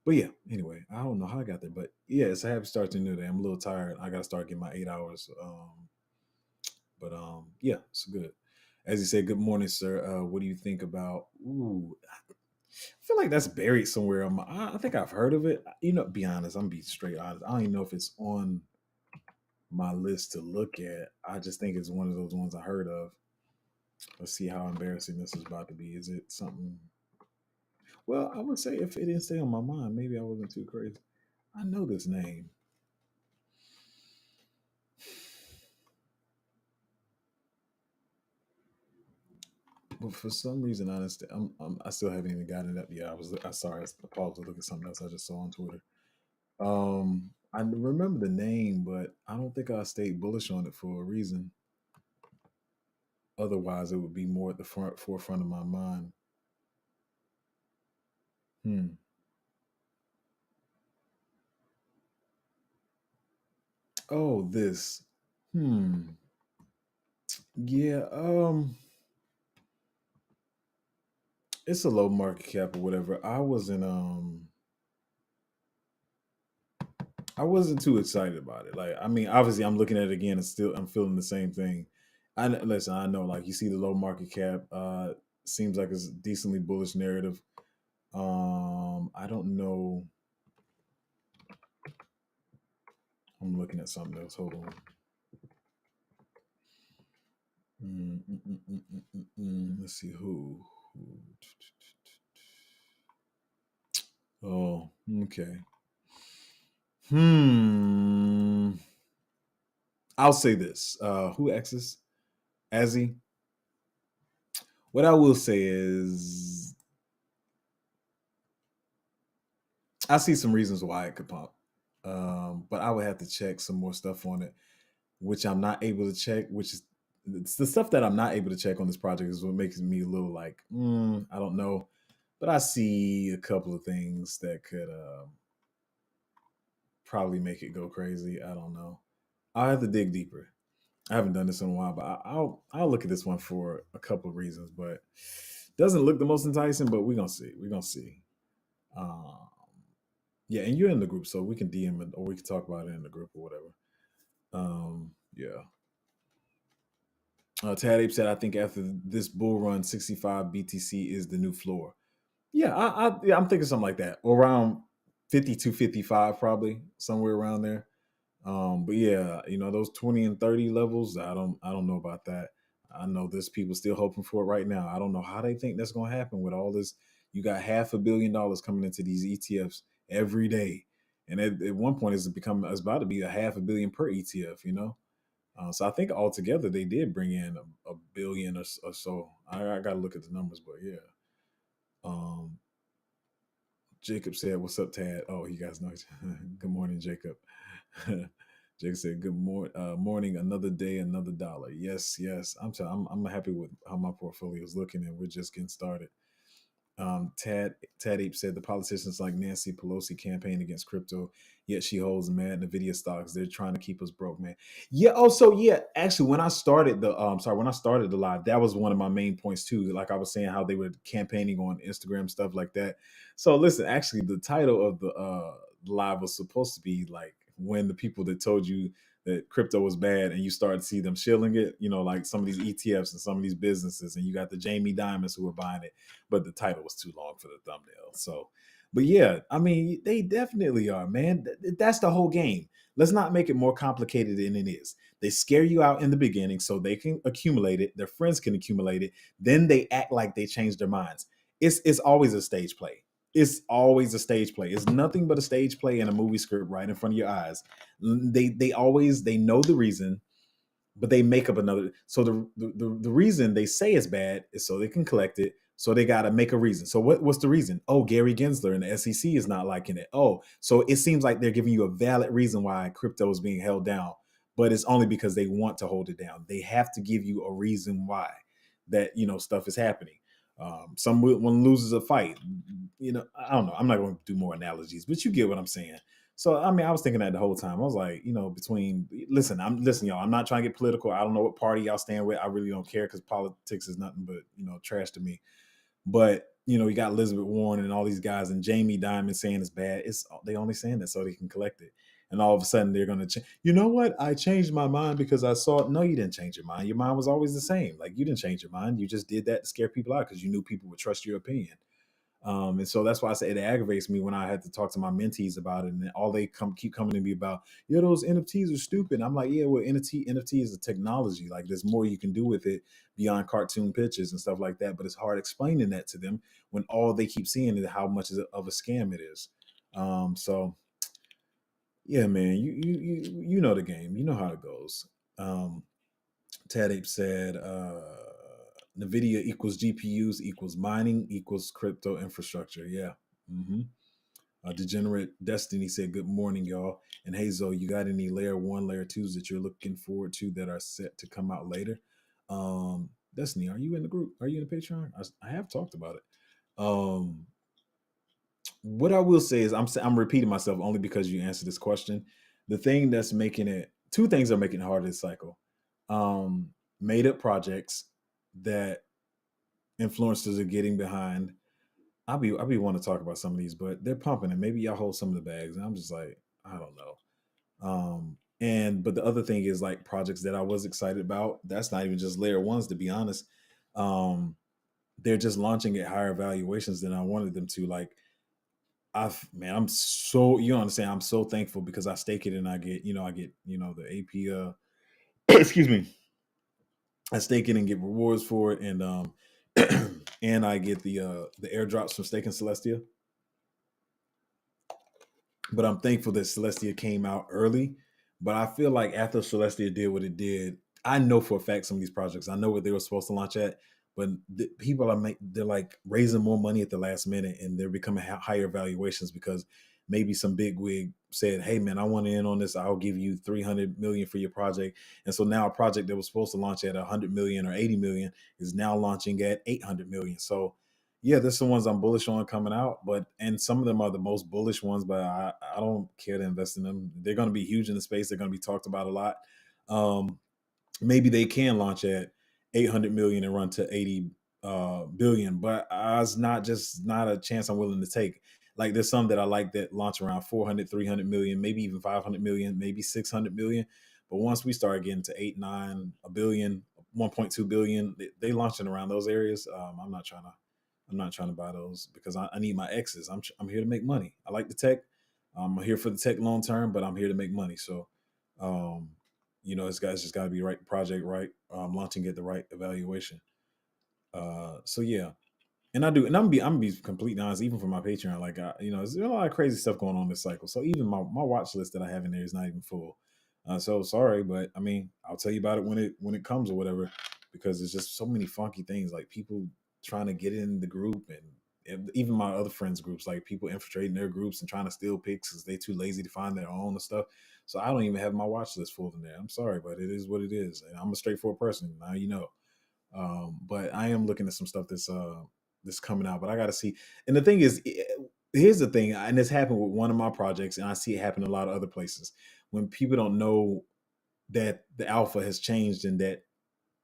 but yeah. Anyway, I don't know how I got there, but yeah, it's a happy start to the new day. I'm a little tired. I got to start getting my 8 hours. But yeah, it's good. As you said, good morning, sir. What do you think about? Ooh, I feel like that's buried somewhere. I think I've heard of it. Be honest. I'm be straight honest. I don't even know if it's on my list to look at. I just think it's one of those ones I heard of. Let's see how embarrassing this is about to be. Is it something? Well, I would say if it didn't stay on my mind, maybe I wasn't too crazy. I know this name, but for some reason, honestly, I still haven't even gotten it up yet. I sorry, I paused to look at something else I just saw on Twitter. I remember the name, but I don't think I stayed bullish on it for a reason. Otherwise, it would be more at the forefront of my mind. Hmm. Oh, this. Hmm. Yeah. It's a low market cap or whatever. I wasn't too excited about it. Like, I mean, obviously, I'm looking at it again and still, I'm feeling the same thing. Listen. I know, like, you see the low market cap. Seems like it's a decently bullish narrative. I don't know. I'm looking at something else. Hold on. Let's see who. Oh, okay. Hmm. I'll say this. Who X's? Azzy. What I will say is, I see some reasons why it could pump. But I would have to check some more stuff on it, which I'm not able to check. Which is it's the stuff that I'm not able to check on this project is what makes me a little like, I don't know. But I see a couple of things that could probably make it go crazy. I don't know. I'll have to dig deeper. I haven't done this in a while, but I'll look at this one for a couple of reasons. But doesn't look the most enticing, but we're gonna see. We're gonna see. Um, yeah, and you're in the group, so we can DM it or we can talk about it in the group or whatever. Yeah. Tad Ape said, I think after this bull run, 65 BTC is the new floor. Yeah, I'm thinking something like that, or around 52, 55, probably somewhere around there. But yeah, those 20 and 30 levels, I don't know about that. I know there's people still hoping for it right now. I don't know how they think that's gonna happen with all this. You got $500 million coming into these ETFs every day. And at one point it's about to be a half a billion per ETF. So I think altogether they did bring in a billion or so. I gotta look at the numbers, but yeah. Um Jacob said, "What's up, Tad?" Oh, you guys know. Good morning, Jacob. Jacob said, "Good morning. Another day, another dollar." Yes, yes. I'm happy with how my portfolio is looking, and we're just getting started. Tad Ape said the politicians like Nancy Pelosi campaign against crypto, yet she holds mad Nvidia stocks. They're trying to keep us broke, man. Yeah. Oh, so yeah. Actually, when I started the live, that was one of my main points too. Like I was saying, how they were campaigning on Instagram, stuff like that. So listen, actually, the title of the live was supposed to be like when the people that told you that crypto was bad and you started to see them shilling it, like some of these ETFs and some of these businesses, and you got the Jamie Dimons who were buying it, but the title was too long for the thumbnail. So, but yeah, I mean, they definitely are, man. That's the whole game. Let's not make it more complicated than it is. They scare you out in the beginning so they can accumulate it, their friends can accumulate it, then they act like they changed their minds. It's always a stage play. It's always a stage play. It's nothing but a stage play and a movie script right in front of your eyes. They know the reason, but they make up another. So the reason they say it's bad is so they can collect it. So they got to make a reason. So what's the reason? Oh, Gary Gensler and the SEC is not liking it. Oh, so it seems like they're giving you a valid reason why crypto is being held down, but it's only because they want to hold it down. They have to give you a reason why that stuff is happening. Someone loses a fight. I don't know. I'm not going to do more analogies, but you get what I'm saying. So I mean, I was thinking that the whole time. I was like, listen, y'all. I'm not trying to get political. I don't know what party y'all stand with. I really don't care because politics is nothing but trash to me. But you got Elizabeth Warren and all these guys and Jamie Dimon saying it's bad. It's they only saying that so they can collect it. And all of a sudden they're gonna change. You know what? I changed my mind because I saw it. No, you didn't change your mind. Your mind was always the same. Like you didn't change your mind. You just did that to scare people out because you knew people would trust your opinion. And so that's why I say it aggravates me when I had to talk to my mentees about it, and all they keep coming to me about, yeah, those NFTs are stupid. I'm like, yeah, well, NFT is a technology. Like, there's more you can do with it beyond cartoon pictures and stuff like that. But it's hard explaining that to them when all they keep seeing is how much of a scam it is. So yeah, man, you know the game. You know how it goes. Tad Ape said, NVIDIA equals GPUs equals mining equals crypto infrastructure. Yeah. Mm-hmm. Degenerate Destiny said, good morning, y'all. And Hazel, you got any layer one, layer twos that you're looking forward to that are set to come out later? Destiny, are you in the group? Are you in the Patreon? I have talked about it. What I will say is I'm repeating myself only because you answered this question. The thing that's making it, two things are making it harder this cycle. Made up projects that influencers are getting behind. I'll be wanting to talk about some of these, but they're pumping and maybe y'all hold some of the bags. And I'm just like, I don't know. But the other thing is like projects that I was excited about. That's not even just layer ones, to be honest. They're just launching at higher valuations than I wanted them to. Like, I'm so, you understand, I'm so thankful because I stake it and I get the AP excuse me. I stake it and get rewards for it, and and I get the airdrops from staking Celestia. But I'm thankful that Celestia came out early. But I feel like after Celestia did what it did, I know for a fact some of these projects, I know what they were supposed to launch at, but people they're like raising more money at the last minute, and they're becoming higher valuations because maybe some big wig said, "Hey man, I want in on this. I'll give you 300 million for your project." And so now a project that was supposed to launch at 100 million or 80 million is now launching at 800 million. So yeah, there's some ones I'm bullish on coming out, and some of them are the most bullish ones, but I don't care to invest in them. They're going to be huge in the space. They're going to be talked about a lot. Maybe they can launch at 800 million and run to 80 billion, but it's not a chance I'm willing to take. Like there's some that I like that launch around 400, 300 million, maybe even 500 million, maybe 600 million. But once we start getting to 8, 9, a billion, 1.2 billion, they launching around those areas. I'm not trying to buy those because I need my X's. I'm here to make money. I like the tech. I'm here for the tech long term, but I'm here to make money. So, it's just got to be right project, right launching at the right evaluation. So yeah, and I do, and I'm gonna be completely honest. Even for my Patreon, like there's a lot of crazy stuff going on this cycle. So even my watch list that I have in there is not even full. So sorry, but I mean, I'll tell you about it when it comes or whatever, because there's just so many funky things, like people trying to get in the group, and even my other friends groups, like people infiltrating their groups and trying to steal pics because they too lazy to find their own and stuff. So I don't even have my watch list full in there. I'm sorry, but it is what it is. And I'm a straightforward person. Now you know. But I am looking at some stuff that's that's coming out, but I got to see. And the thing is, here's the thing, and this happened with one of my projects, and I see it happen a lot of other places when people don't know that the alpha has changed and that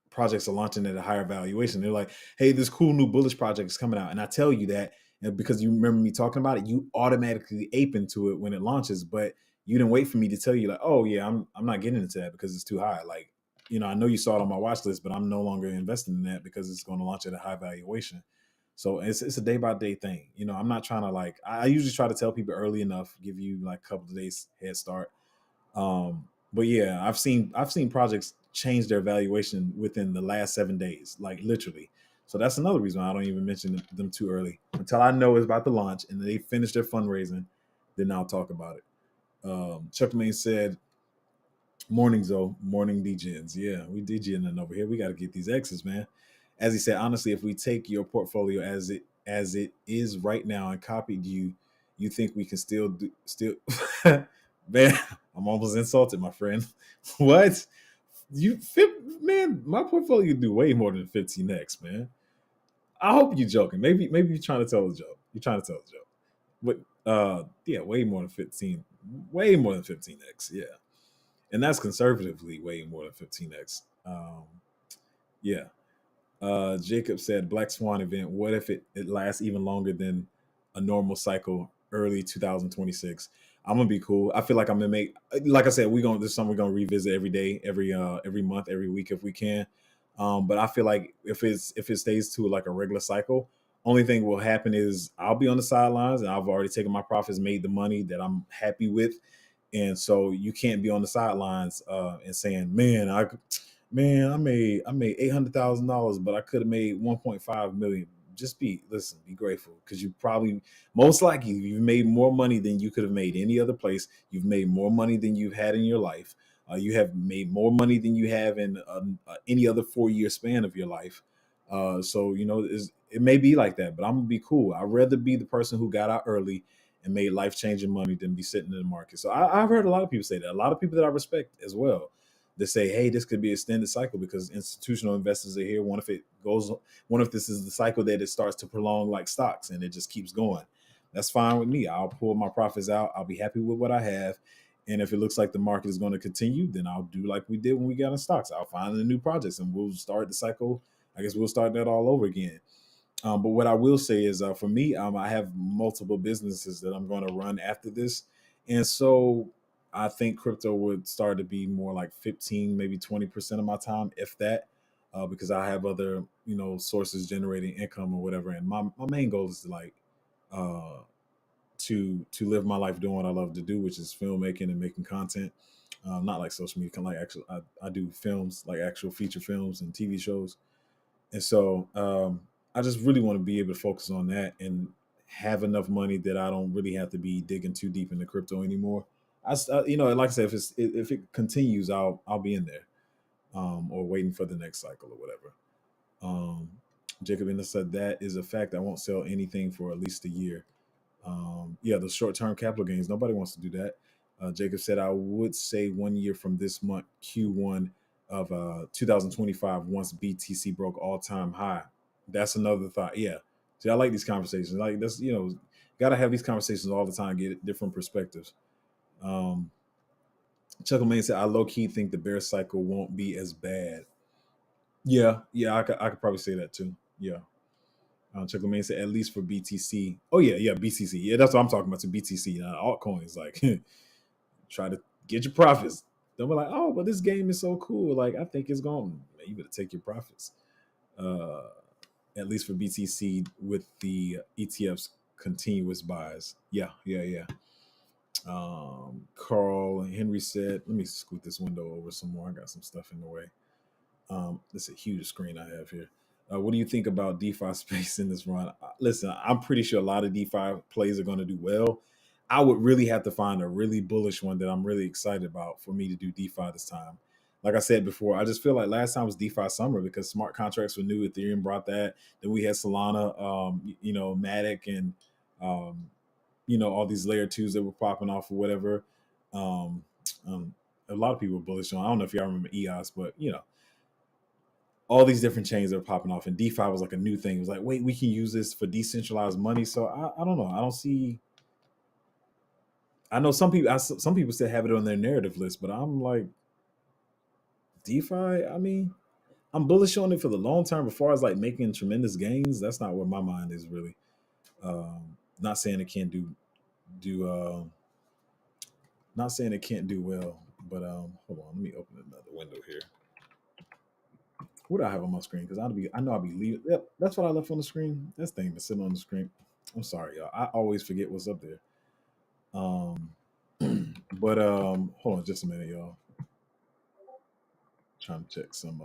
projects are launching at a higher valuation. They're like, hey, this cool new bullish project is coming out. And I tell you that, and because you remember me talking about it, you automatically ape into it when it launches. But you didn't wait for me to tell you, like, oh yeah, I'm not getting into that because it's too high. Like, I know you saw it on my watch list, but I'm no longer investing in that because it's going to launch at a high valuation. So it's a day by day thing. I'm not trying to, like, I usually try to tell people early enough, give you like a couple of days head start. But yeah, I've seen projects change their valuation within the last 7 days, like literally. So that's another reason why I don't even mention them too early until I know it's about to launch and they finish their fundraising. Then I'll talk about it. Chuck Main said, "Morning, Zoe. Morning, DGens. Yeah, we DGing over here. We got to get these X's, man." As he said, honestly, if we take your portfolio as it is right now and copied you, you think we can still man, I'm almost insulted, my friend. What? Man, my portfolio do way more than 15x, man. I hope you're joking. Maybe you're trying to tell a joke. You're trying to tell a joke. But yeah, way more than 15. Way more than 15x. Yeah. And that's conservatively way more than 15x. Yeah. Jacob said Black Swan event. What if it lasts even longer than a normal cycle? Early 2026. I'm gonna be cool. I feel like I'm gonna make. Like I said, this summer we're gonna revisit every day, every month, every week if we can. But I feel like if it stays to like a regular cycle, only thing will happen is I'll be on the sidelines and I've already taken my profits, made the money that I'm happy with, and so you can't be on the sidelines and saying, man, I made $800,000, but I could have made 1.5 million. Just be grateful because you probably, most likely, you've made more money than you could have made any other place. You've made more money than you've had in your life. You have made more money than you have in any other 4 year span of your life. So it may be like that, but I'm gonna be cool. I'd rather be the person who got out early and made life changing money than be sitting in the market. So I've heard a lot of people say that. A lot of people that I respect as well, they say, hey, this could be extended cycle because institutional investors are here. What if this is the cycle that it starts to prolong like stocks and it just keeps going? That's fine with me. I'll pull my profits out. I'll be happy with what I have. And if it looks like the market is going to continue, then I'll do like we did when we got in stocks. I'll find the new projects and we'll start the cycle. I guess we'll start that all over again. But what I will say is, for me, I have multiple businesses that I'm going to run after this, and so I think crypto would start to be more like 15, maybe 20% of my time, if that, because I have other sources generating income or whatever. And my main goal is to like uh, to live my life doing what I love to do, which is filmmaking and making content. Not like social media, kind of like actual. I do films, like actual feature films and TV shows. And so I just really want to be able to focus on that and have enough money that I don't really have to be digging too deep into crypto anymore. Like I said, if it continues, I'll be in there, or waiting for the next cycle or whatever. Um, Jacob Innes said that is a fact. I won't sell anything for at least a year. Yeah, the short term capital gains. Nobody wants to do that. Jacob said, I would say 1 year from this month, Q1 of 2025, once BTC broke all time high. That's another thought. Yeah. See, I like these conversations. Like, that's, got to have these conversations all the time, get different perspectives. Um, Chuckle Main said, I low key think the bear cycle won't be as bad. Yeah. Yeah. I could probably say that too. Yeah. Chuckle Main said, at least for BTC. Oh, yeah. Yeah. BTC. Yeah. That's what I'm talking about. To BTC. Altcoins. Like, try to get your profits. They'll be like, oh, but this game is so cool. Like, I think it's going. You better take your profits. Uh, at least for BTC with the ETFs continuous buys. Yeah, yeah, yeah. Carl Henry said, let me scoot this window over some more. I got some stuff in the way. This is a huge screen I have here. What do you think about DeFi space in this run? Listen, I'm pretty sure a lot of DeFi plays are going to do well. I would really have to find a really bullish one that I'm really excited about for me to do DeFi this time. Like I said before, I just feel like last time was DeFi summer because smart contracts were new. Ethereum brought that. Then we had Solana, Matic, and all these layer twos that were popping off or whatever. Um, a lot of people were bullish on. I don't know if y'all remember EOS, but all these different chains are popping off, and DeFi was like a new thing. It was like, wait, we can use this for decentralized money. So I don't know. I don't see. I know some people. Some people still have it on their narrative list, but I'm like DeFi. I mean, I'm bullish on it for the long term. As far as like making tremendous gains, that's not where my mind is really. Not saying it can't do. Not saying it can't do well, but hold on. Let me open another window here. What do I have on my screen? Because I know I'll be leaving. Yep, that's what I left on the screen. This thing that's sitting on the screen. I'm sorry, y'all. I always forget what's up there. Um, but hold on just a minute, y'all. Trying to check some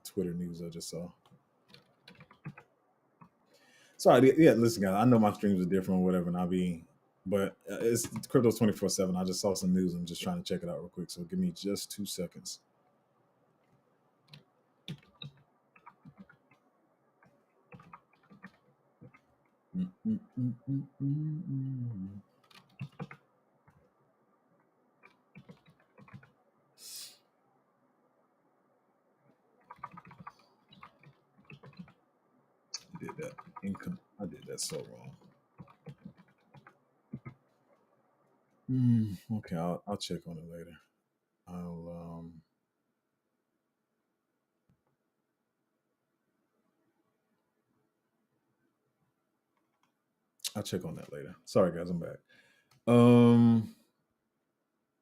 Twitter news I just saw. Sorry, yeah. Listen, guys. I know my streams are different or whatever, and but it's crypto's 24/7. I just saw some news. I'm just trying to check it out real quick. So give me just 2 seconds. Mm, mm, mm, mm, mm, mm. I did that. I did that so wrong. Okay, I'll check on it later. I'll I'll check on that later. Sorry guys, I'm back. Um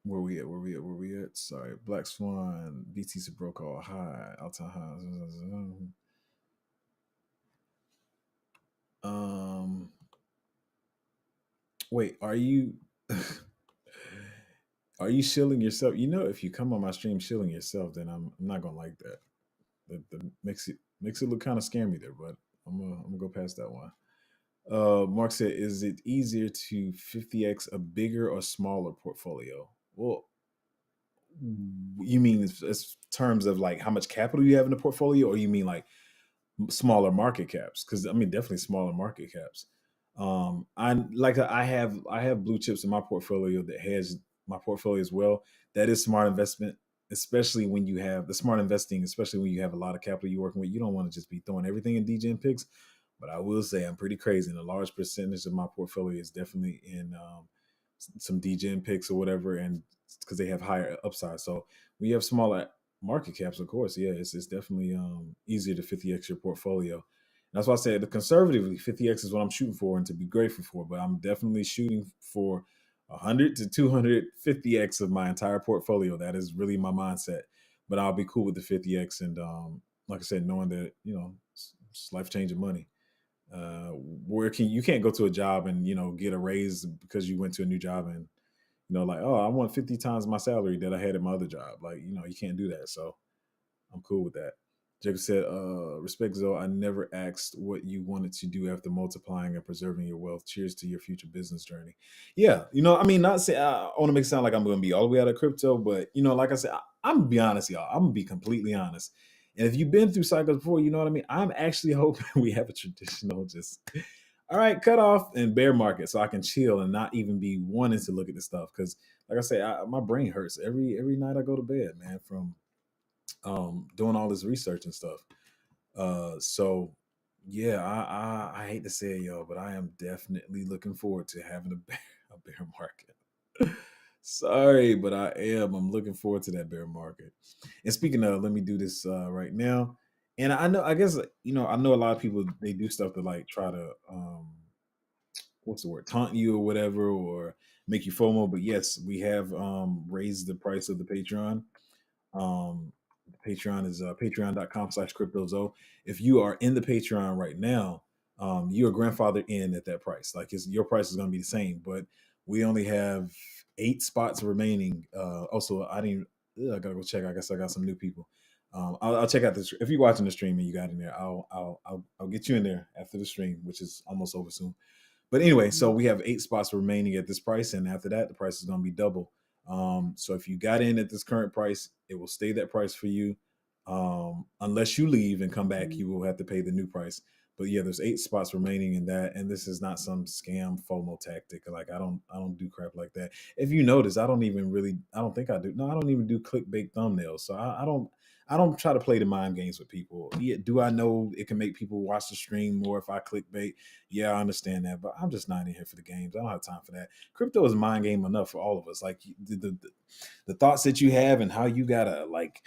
where we at? Where we at? Where we at? Sorry. Black Swan, BTC broke all high, all time high. Um wait, are you are you shilling yourself? You know, if you come on my stream shilling yourself, then I'm not gonna like that. That makes it look kind of scammy there, but I'm gonna go past that one. Mark said, "Is it easier to 50x a bigger or smaller portfolio?" Well, you mean as terms of like how much capital you have in the portfolio, or you mean like smaller market caps? Because I mean, definitely smaller market caps. I have blue chips in my portfolio that has my portfolio as well. That is smart investment, especially when you have the smart investing, especially when you have a lot of capital you're working with. You don't want to just be throwing everything in DGen picks. But I will say I'm pretty crazy, and a large percentage of my portfolio is definitely in some DGen picks or whatever, and because they have higher upside. So when you have smaller market caps, of course, yeah, it's definitely easier to 50x your portfolio. And that's why I said the conservatively 50x is what I'm shooting for and to be grateful for. But I'm definitely shooting for 100 to 250x of my entire portfolio. That is really my mindset. But I'll be cool with the 50x, and like I said, knowing that it's life changing money. Where can you can't go to a job and get a raise because you went to a new job and like, oh, I want 50 times my salary that I had at my other job. Like, you can't do that. So I'm cool with that. Jacob said, respect Zoe. I never asked what you wanted to do after multiplying and preserving your wealth. Cheers to your future business journey. Yeah, I mean, not say I want to make it sound like I'm going to be all the way out of crypto, but like I said, I'm gonna be honest, y'all. I'm gonna be completely honest. And if you've been through cycles before, you know what I mean. I'm actually hoping we have a traditional just all right, cut off and bear market so I can chill and not even be wanting to look at this stuff. Because, like I say, my brain hurts every night I go to bed, man, from doing all this research and stuff. So yeah, I hate to say it, y'all, but I am definitely looking forward to having a bear market. Sorry, but I am. I'm looking forward to that bear market. And speaking of, let me do this right now. And I know, I guess, I know a lot of people they do stuff to like try to what's the word, taunt you or whatever, or make you FOMO. But yes, we have raised the price of the Patreon. Patreon is patreon.com/cryptozo. If you are in the Patreon right now, you are grandfathered in at that price. Like your price is going to be the same, but we only have 8 spots remaining. Also, I didn't. I gotta go check. I guess I got some new people. I'll check out this. If you're watching the stream and you got in there, I'll get you in there after the stream, which is almost over soon. But anyway, so we have 8 spots remaining at this price, and after that, the price is going to be double. So if you got in at this current price, it will stay that price for you. Unless you leave and come back, you will have to pay the new price. But yeah, there's 8 spots remaining in that, and this is not some scam FOMO tactic. Like I don't do crap like that. If you notice, I don't think I do. No, I don't even do clickbait thumbnails. So I don't try to play the mind games with people. Yeah, do I know it can make people watch the stream more if I clickbait? Yeah, I understand that, but I'm just not in here for the games. I don't have time for that. Crypto is mind game enough for all of us. Like the thoughts that you have and how you gotta like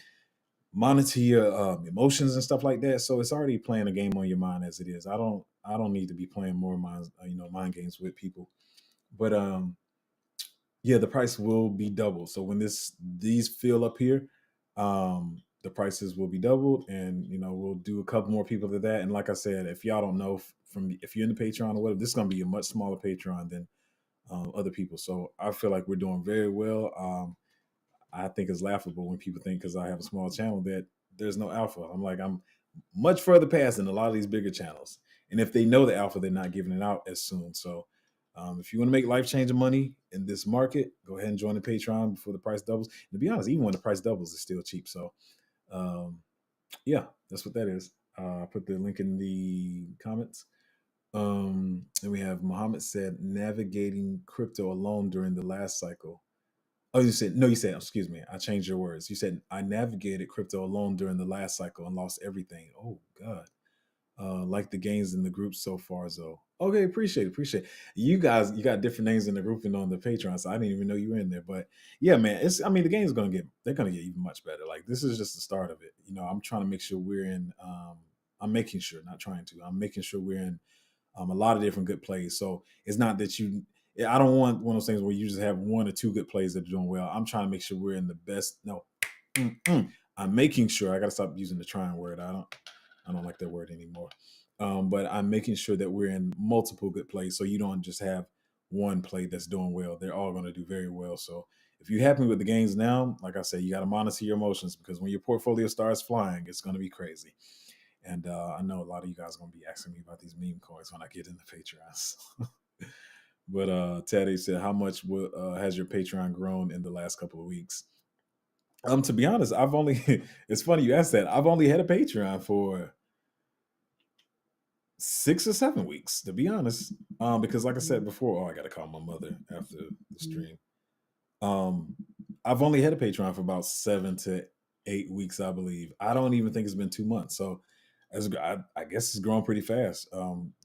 monitor your emotions and stuff like that. So it's already playing a game on your mind as it is. I don't need to be playing more mind games with people. But yeah, the price will be doubled. So when these fill up here, the prices will be doubled, and we'll do a couple more people to that. And like I said, if y'all don't know from if you're in the Patreon or whatever, this is gonna be a much smaller Patreon than other people. So I feel like we're doing very well. I think it's laughable when people think because I have a small channel that there's no alpha. I'm much further past than a lot of these bigger channels. And if they know the alpha, they're not giving it out as soon. So if you want to make life changing money in this market, go ahead and join the Patreon before the price doubles. And to be honest, even when the price doubles, it's still cheap. So um, yeah, that's what that is. I put the link in the comments. And we have Muhammad said navigating crypto alone during the last cycle. Oh, you said no. You said, excuse me. I changed your words. You said I navigated crypto alone during the last cycle and lost everything. Oh God. Like the gains in the group so far, though. Okay, appreciate it. You guys, you got different names in the group and on the Patreon, so I didn't even know you were in there. But yeah, man, I mean the game's they're gonna get even much better. Like this is just the start of it. I'm trying to make sure we're in. I'm making sure, not trying to. I'm making sure we're in a lot of different good plays. So it's not that I don't want one of those things where you just have one or two good plays that are doing well. I'm trying to make sure we're in the best. No, I'm making sure. I got to stop using the trying word. I don't like that word anymore. But I'm making sure that we're in multiple good plays, so you don't just have one play that's doing well. They're all going to do very well. So if you're happy with the gains now, like I said, you got to monitor your emotions because when your portfolio starts flying, it's going to be crazy. And I know a lot of you guys are going to be asking me about these meme coins when I get in the Patreons. But Teddy said, how much has your Patreon grown in the last couple of weeks? To be honest, I've only it's funny you asked that. I've only had a Patreon for 6 or 7 weeks, to be honest. Because like I said before, I gotta call my mother after the stream. I've only had a Patreon for about 7 to 8 weeks, I believe. I don't even think it's been 2 months. So I guess it's growing pretty fast.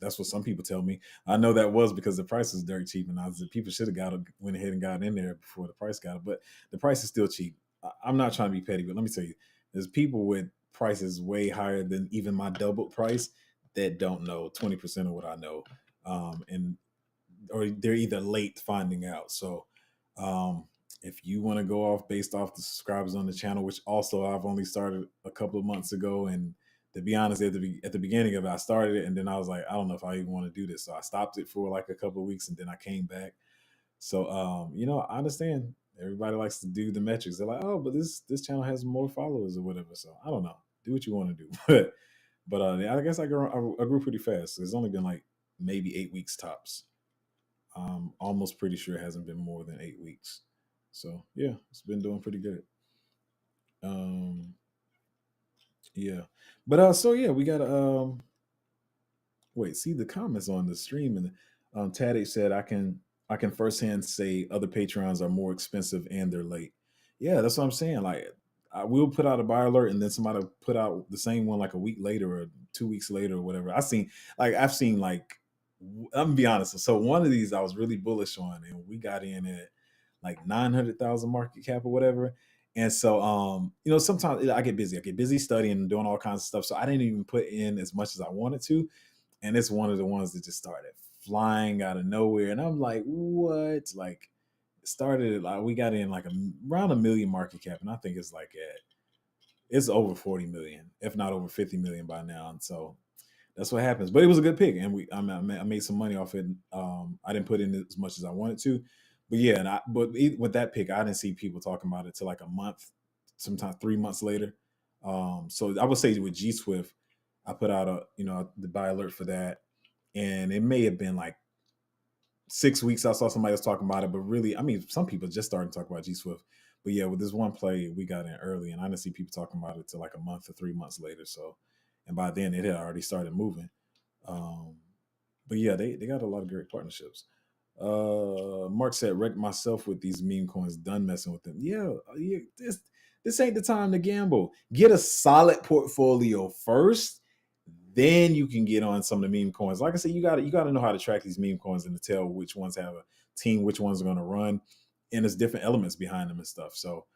That's what some people tell me. I know that was because the price is dirt cheap, and people should have went ahead and got in there before the price got it. But the price is still cheap. I'm not trying to be petty, but let me tell you, there's people with prices way higher than even my doubled price that don't know 20% of what I know, and or they're either late finding out. So if you want to go off based off the subscribers on the channel, which also I've only started a couple of months ago, and to be honest, at the beginning of it, I started it, and then I was like, I don't know if I even want to do this, so I stopped it for like a couple of weeks, and then I came back. So I understand everybody likes to do the metrics. They're like, oh, but this channel has more followers or whatever. So I don't know. Do what you want to do, but I guess I grew pretty fast. It's only been like maybe 8 weeks tops. Almost pretty sure it hasn't been more than 8 weeks. So yeah, it's been doing pretty good. Yeah, but so yeah, we got wait, see the comments on the stream, and Taddy said I can firsthand say other Patreons are more expensive and they're late. Yeah, that's what I'm saying. Like I will put out a buy alert, and then somebody put out the same one like a week later or 2 weeks later or whatever. I've seen like I'm gonna be honest. So one of these I was really bullish on, and we got in at like 900,000 market cap or whatever. And so, sometimes I get busy. I get busy studying and doing all kinds of stuff. So I didn't even put in as much as I wanted to, and it's one of the ones that just started flying out of nowhere, and I'm like, what? Like, it started like we got in like around a million market cap, and I think it's over 40 million, if not over 50 million by now. And so that's what happens. But it was a good pick, and I made some money off it. I didn't put in as much as I wanted to, but yeah, with that pick, I didn't see people talking about it till like a month, sometimes 3 months later. So I would say with G Swift, I put out the buy alert for that, and it may have been like 6 weeks. I saw somebody else talking about it, but really, I mean, some people just started to talk about G Swift. But yeah, with this one play, we got in early, and I didn't see people talking about it till like a month or 3 months later. So, and by then it had already started moving. Um, but yeah, they got a lot of great partnerships. Mark said, "Wreck myself with these meme coins. Done messing with them." Yeah, yeah. This ain't the time to gamble. Get a solid portfolio first, then you can get on some of the meme coins. Like I said, you gotta know how to track these meme coins and to tell which ones have a team, which ones are gonna run, and there's different elements behind them and stuff. So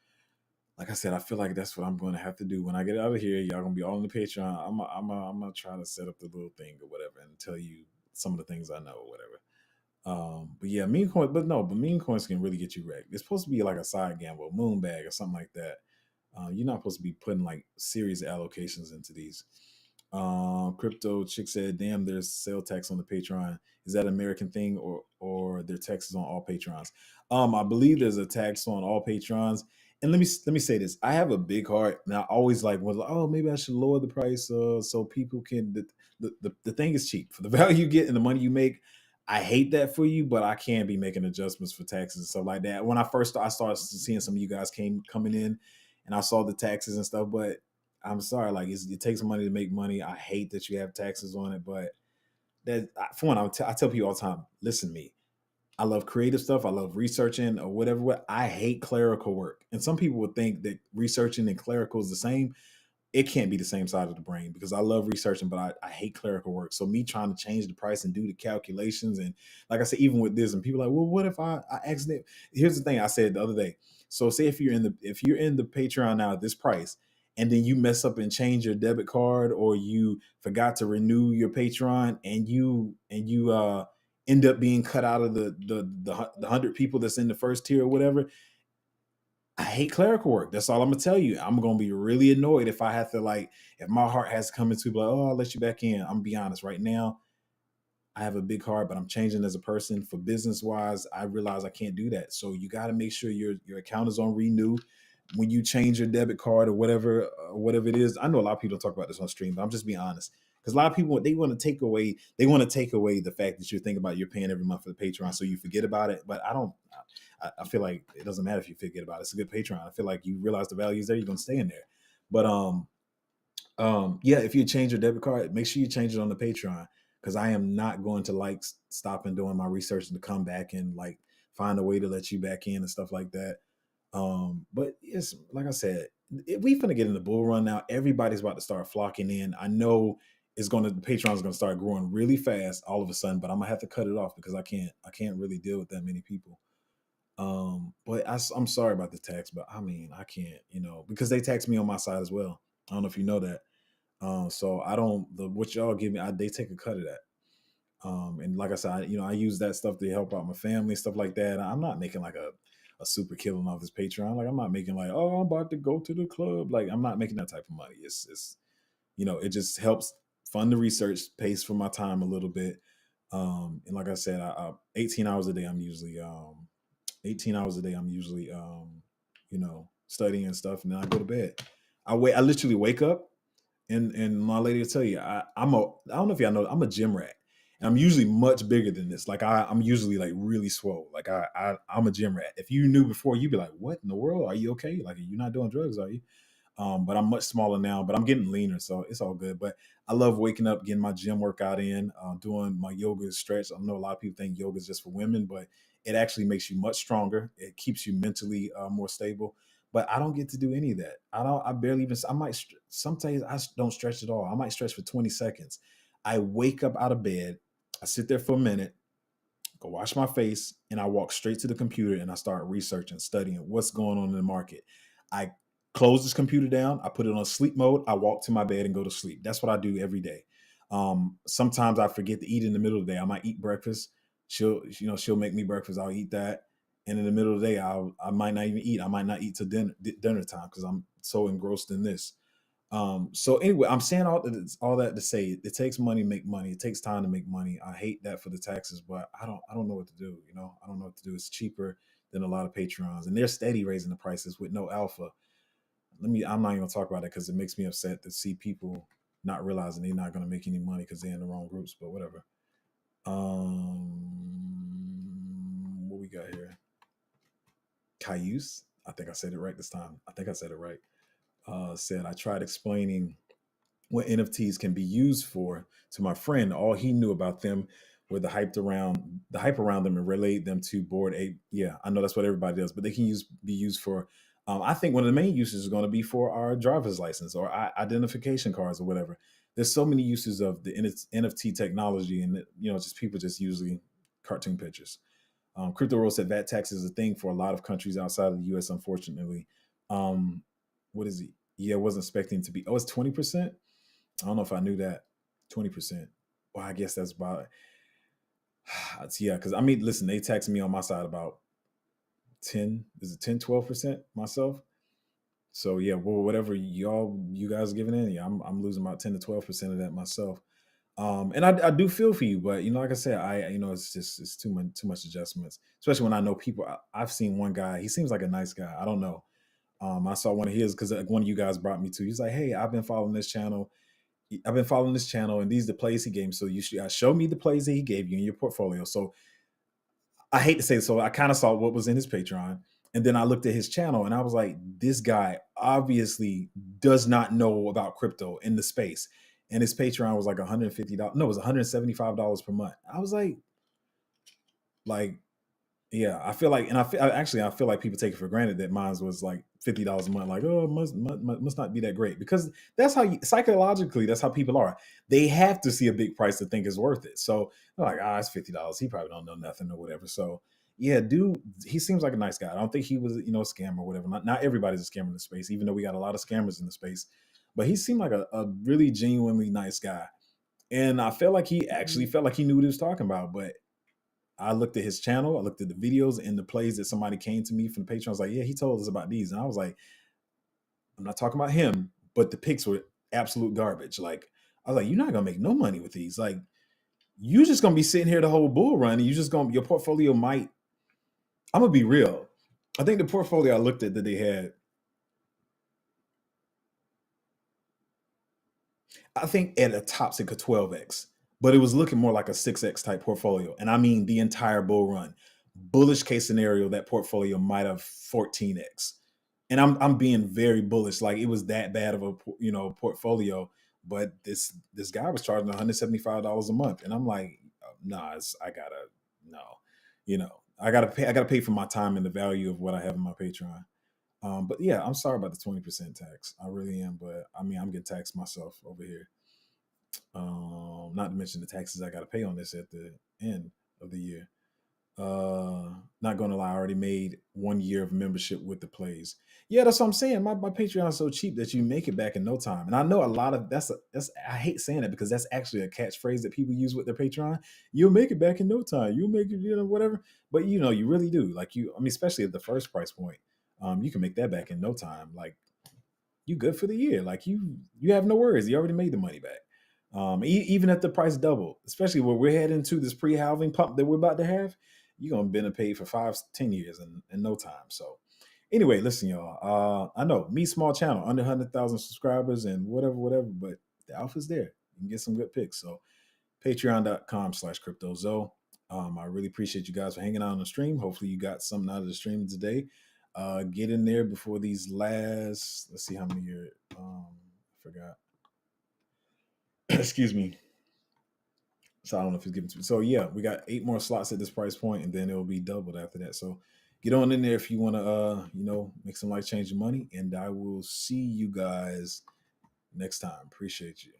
like I said, I feel like that's what I'm going to have to do when I get out of here. Y'all gonna be all on the Patreon. I'm gonna try to set up the little thing or whatever and tell you some of the things I know or whatever. But yeah, meme coin, but no, but meme coins can really get you wrecked. It's supposed to be like a side gamble, moon bag or something like that. You're not supposed to be putting like serious allocations into these. Crypto chick said, "Damn, there's sale tax on the Patreon. Is that an American thing or their taxes on all Patrons?" I believe there's a tax on all Patrons. And let me say this: I have a big heart, and I always like was like, oh, maybe I should lower the price so people can. The thing is cheap for the value you get and the money you make. I hate that for you, but I can be making adjustments for taxes and stuff like that. When I started seeing some of you guys coming in, and I saw the taxes and stuff, but I'm sorry, like it takes money to make money. I hate that you have taxes on it, but for one, I tell people all the time, listen to me. I love creative stuff. I love researching or whatever. I hate clerical work, and some people would think that researching and clerical is the same. It can't be the same side of the brain because I love researching, but I hate clerical work. So me trying to change the price and do the calculations, and like I said, even with this, and people are like, well, what if I accident? Here's the thing I said the other day. So say if you're in the Patreon now at this price, and then you mess up and change your debit card, or you forgot to renew your Patreon, and you end up being cut out of the 100 people that's in the first tier or whatever. I hate clerical work. That's all I'm gonna tell you. I'm gonna be really annoyed if I have to like if my heart has to come into like, oh, I'll let you back in. I'm gonna be honest. Right now, I have a big heart, but I'm changing as a person for business wise. I realize I can't do that. So you got to make sure your account is on renew when you change your debit card or whatever it is. I know a lot of people don't talk about this on stream, but I'm just being honest because a lot of people they want to take away the fact that you're thinking about you're paying every month for the Patreon, so you forget about it. But I don't. I feel like it doesn't matter if you forget about it. It's a good Patreon. I feel like you realize the value is there, you're gonna stay in there. But yeah, if you change your debit card, make sure you change it on the Patreon because I am not going to like stop and doing my research and to come back and like find a way to let you back in and stuff like that. But it's like I said, we finna get in the bull run now. Everybody's about to start flocking in. I know the Patreon's gonna start growing really fast all of a sudden, but I'm gonna have to cut it off because I can't really deal with that many people. But I'm sorry about the tax, but I mean, I can't, because they tax me on my side as well. I don't know if you know that. So I don't what y'all give me, they take a cut of that. And like I said, I use that stuff to help out my family, stuff like that. I'm not making like a super killing off this Patreon. Like I'm not making like, oh, I'm about to go to the club. Like I'm not making that type of money. It just helps fund the research, pays for my time a little bit. And like I said, 18 hours a day, I'm usually 18 hours a day I'm usually studying and stuff, and then I go to bed. I literally wake up, and my lady will tell you I don't know if y'all know, I'm a gym rat, and I'm usually much bigger than this. Like I'm usually like really swole. Like I'm a gym rat. If you knew before, you'd be like, what in the world? Are you okay? Like you're not doing drugs, are you? But I'm much smaller now, but I'm getting leaner, so it's all good. But I love waking up, getting my gym workout in, doing my yoga stretch. I know a lot of people think yoga is just for women, but it actually makes you much stronger. It keeps you mentally more stable. But I don't get to do any of that. I don't. I barely even. I might. Sometimes don't stretch at all. I might stretch for 20 seconds. I wake up out of bed. I sit there for a minute, go wash my face, and I walk straight to the computer and I start researching, studying what's going on in the market. I close this computer down, I put it on sleep mode, I walk to my bed and go to sleep. That's what I do every day. Sometimes I forget to eat in the middle of the day. I might eat breakfast. She'll make me breakfast. I'll eat that. And in the middle of the day, I might not even eat. I might not eat till dinner time because I'm so engrossed in this. So anyway, I'm saying all that to say it takes money to make money. It takes time to make money. I hate that for the taxes, but I don't know what to do. I don't know what to do. It's cheaper than a lot of Patreons, and they're steady raising the prices with no alpha. I'm not even gonna talk about it because it makes me upset to see people not realizing they're not gonna make any money because they're in the wrong groups. But whatever. What we got here? Cayuse. I think I said it right this time. I think I said it right. Said I tried explaining what NFTs can be used for to my friend. All he knew about them were the hype around them and relayed them to board ape. Yeah, I know that's what everybody does, but they can be used for I think one of the main uses is going to be for our driver's license or identification cards or whatever. There's so many uses of the NFT technology, and just people just usually cartoon pictures. Crypto World said VAT tax is a thing for a lot of countries outside of the U.S. Unfortunately, um, what is it? Yeah, I wasn't expecting it to be. Oh, it's 20%. I don't know if I knew that. 20%. Well, I guess that's about. Yeah, because I mean, listen, they taxed me on my side about 10. Is it 10, 12% myself? So yeah, well, whatever you guys are giving in, yeah, I'm losing about 10 to 12% of that myself. And I do feel for you, but like I said, it's too much adjustments, especially when I know people. I've seen one guy. He seems like a nice guy. I don't know. I saw one of his because one of you guys brought me to. He's like, hey, I've been following this channel. I've been following this channel, and these are the plays he gave me. So you should show me the plays that he gave you in your portfolio. So I hate to say it, so I kind of saw what was in his Patreon, and then I looked at his channel, and I was like, this guy obviously does not know about crypto in the space. And his Patreon was like $150. No, it was $175 per month. I was like, yeah, I feel like, and I feel like people take it for granted that mine was like $50 a month. Like, oh, it must not be that great because that's how psychologically that's how people are. They have to see a big price to think it's worth it. So they're like, it's $50. He probably don't know nothing or whatever. So yeah, dude, he seems like a nice guy. I don't think he was a scammer or whatever. Not everybody's a scammer in the space, even though we got a lot of scammers in the space. But he seemed like a really genuinely nice guy. And I felt like he actually felt like he knew what he was talking about. But I looked at his channel, I looked at the videos and the plays that somebody came to me from the Patreon. I was like, yeah, he told us about these. And I was like, I'm not talking about him, but the picks were absolute garbage. Like, I was like, you're not gonna make no money with these. Like, you just gonna be sitting here the whole bull run, and your portfolio might. I'm gonna be real. I think the portfolio I looked at that they had, I think at a top it could 12x, but it was looking more like a 6x type portfolio. And I mean the entire bull run. Bullish case scenario, that portfolio might have 14x. And I'm being very bullish. Like it was that bad of a portfolio. But this guy was charging $175 a month. And I'm like, nah, I gotta no. I gotta pay for my time and the value of what I have in my Patreon. But yeah, I'm sorry about the 20% tax. I really am, but I mean I'm getting taxed myself over here. Not to mention the taxes I got to pay on this at the end of the year. Not gonna lie, I already made 1 year of membership with the plays. Yeah, that's what I'm saying. My Patreon is so cheap that you make it back in no time. And I know a lot of that's I hate saying it because that's actually a catchphrase that people use with their Patreon. You'll make it back in no time. You'll make it, whatever. But you really do. Like I mean, especially at the first price point, you can make that back in no time. Like you good for the year. Like you have no worries. You already made the money back. Even if the price double, especially where we're heading to this pre-halving pump that we're about to have, you're gonna been paid for 5, 10 years in no time. So anyway, listen, y'all. I know me small channel, under 100,000 subscribers and whatever, but the alpha's there. You can get some good picks. So patreon.com/cryptozo. I really appreciate you guys for hanging out on the stream. Hopefully you got something out of the stream today. Get in there before these last, let's see how many are, I forgot. Excuse me. So I don't know if it's given to me. So yeah, we got 8 more slots at this price point, and then it'll be doubled after that. So get on in there if you want to, make some life changing money. And I will see you guys next time. Appreciate you.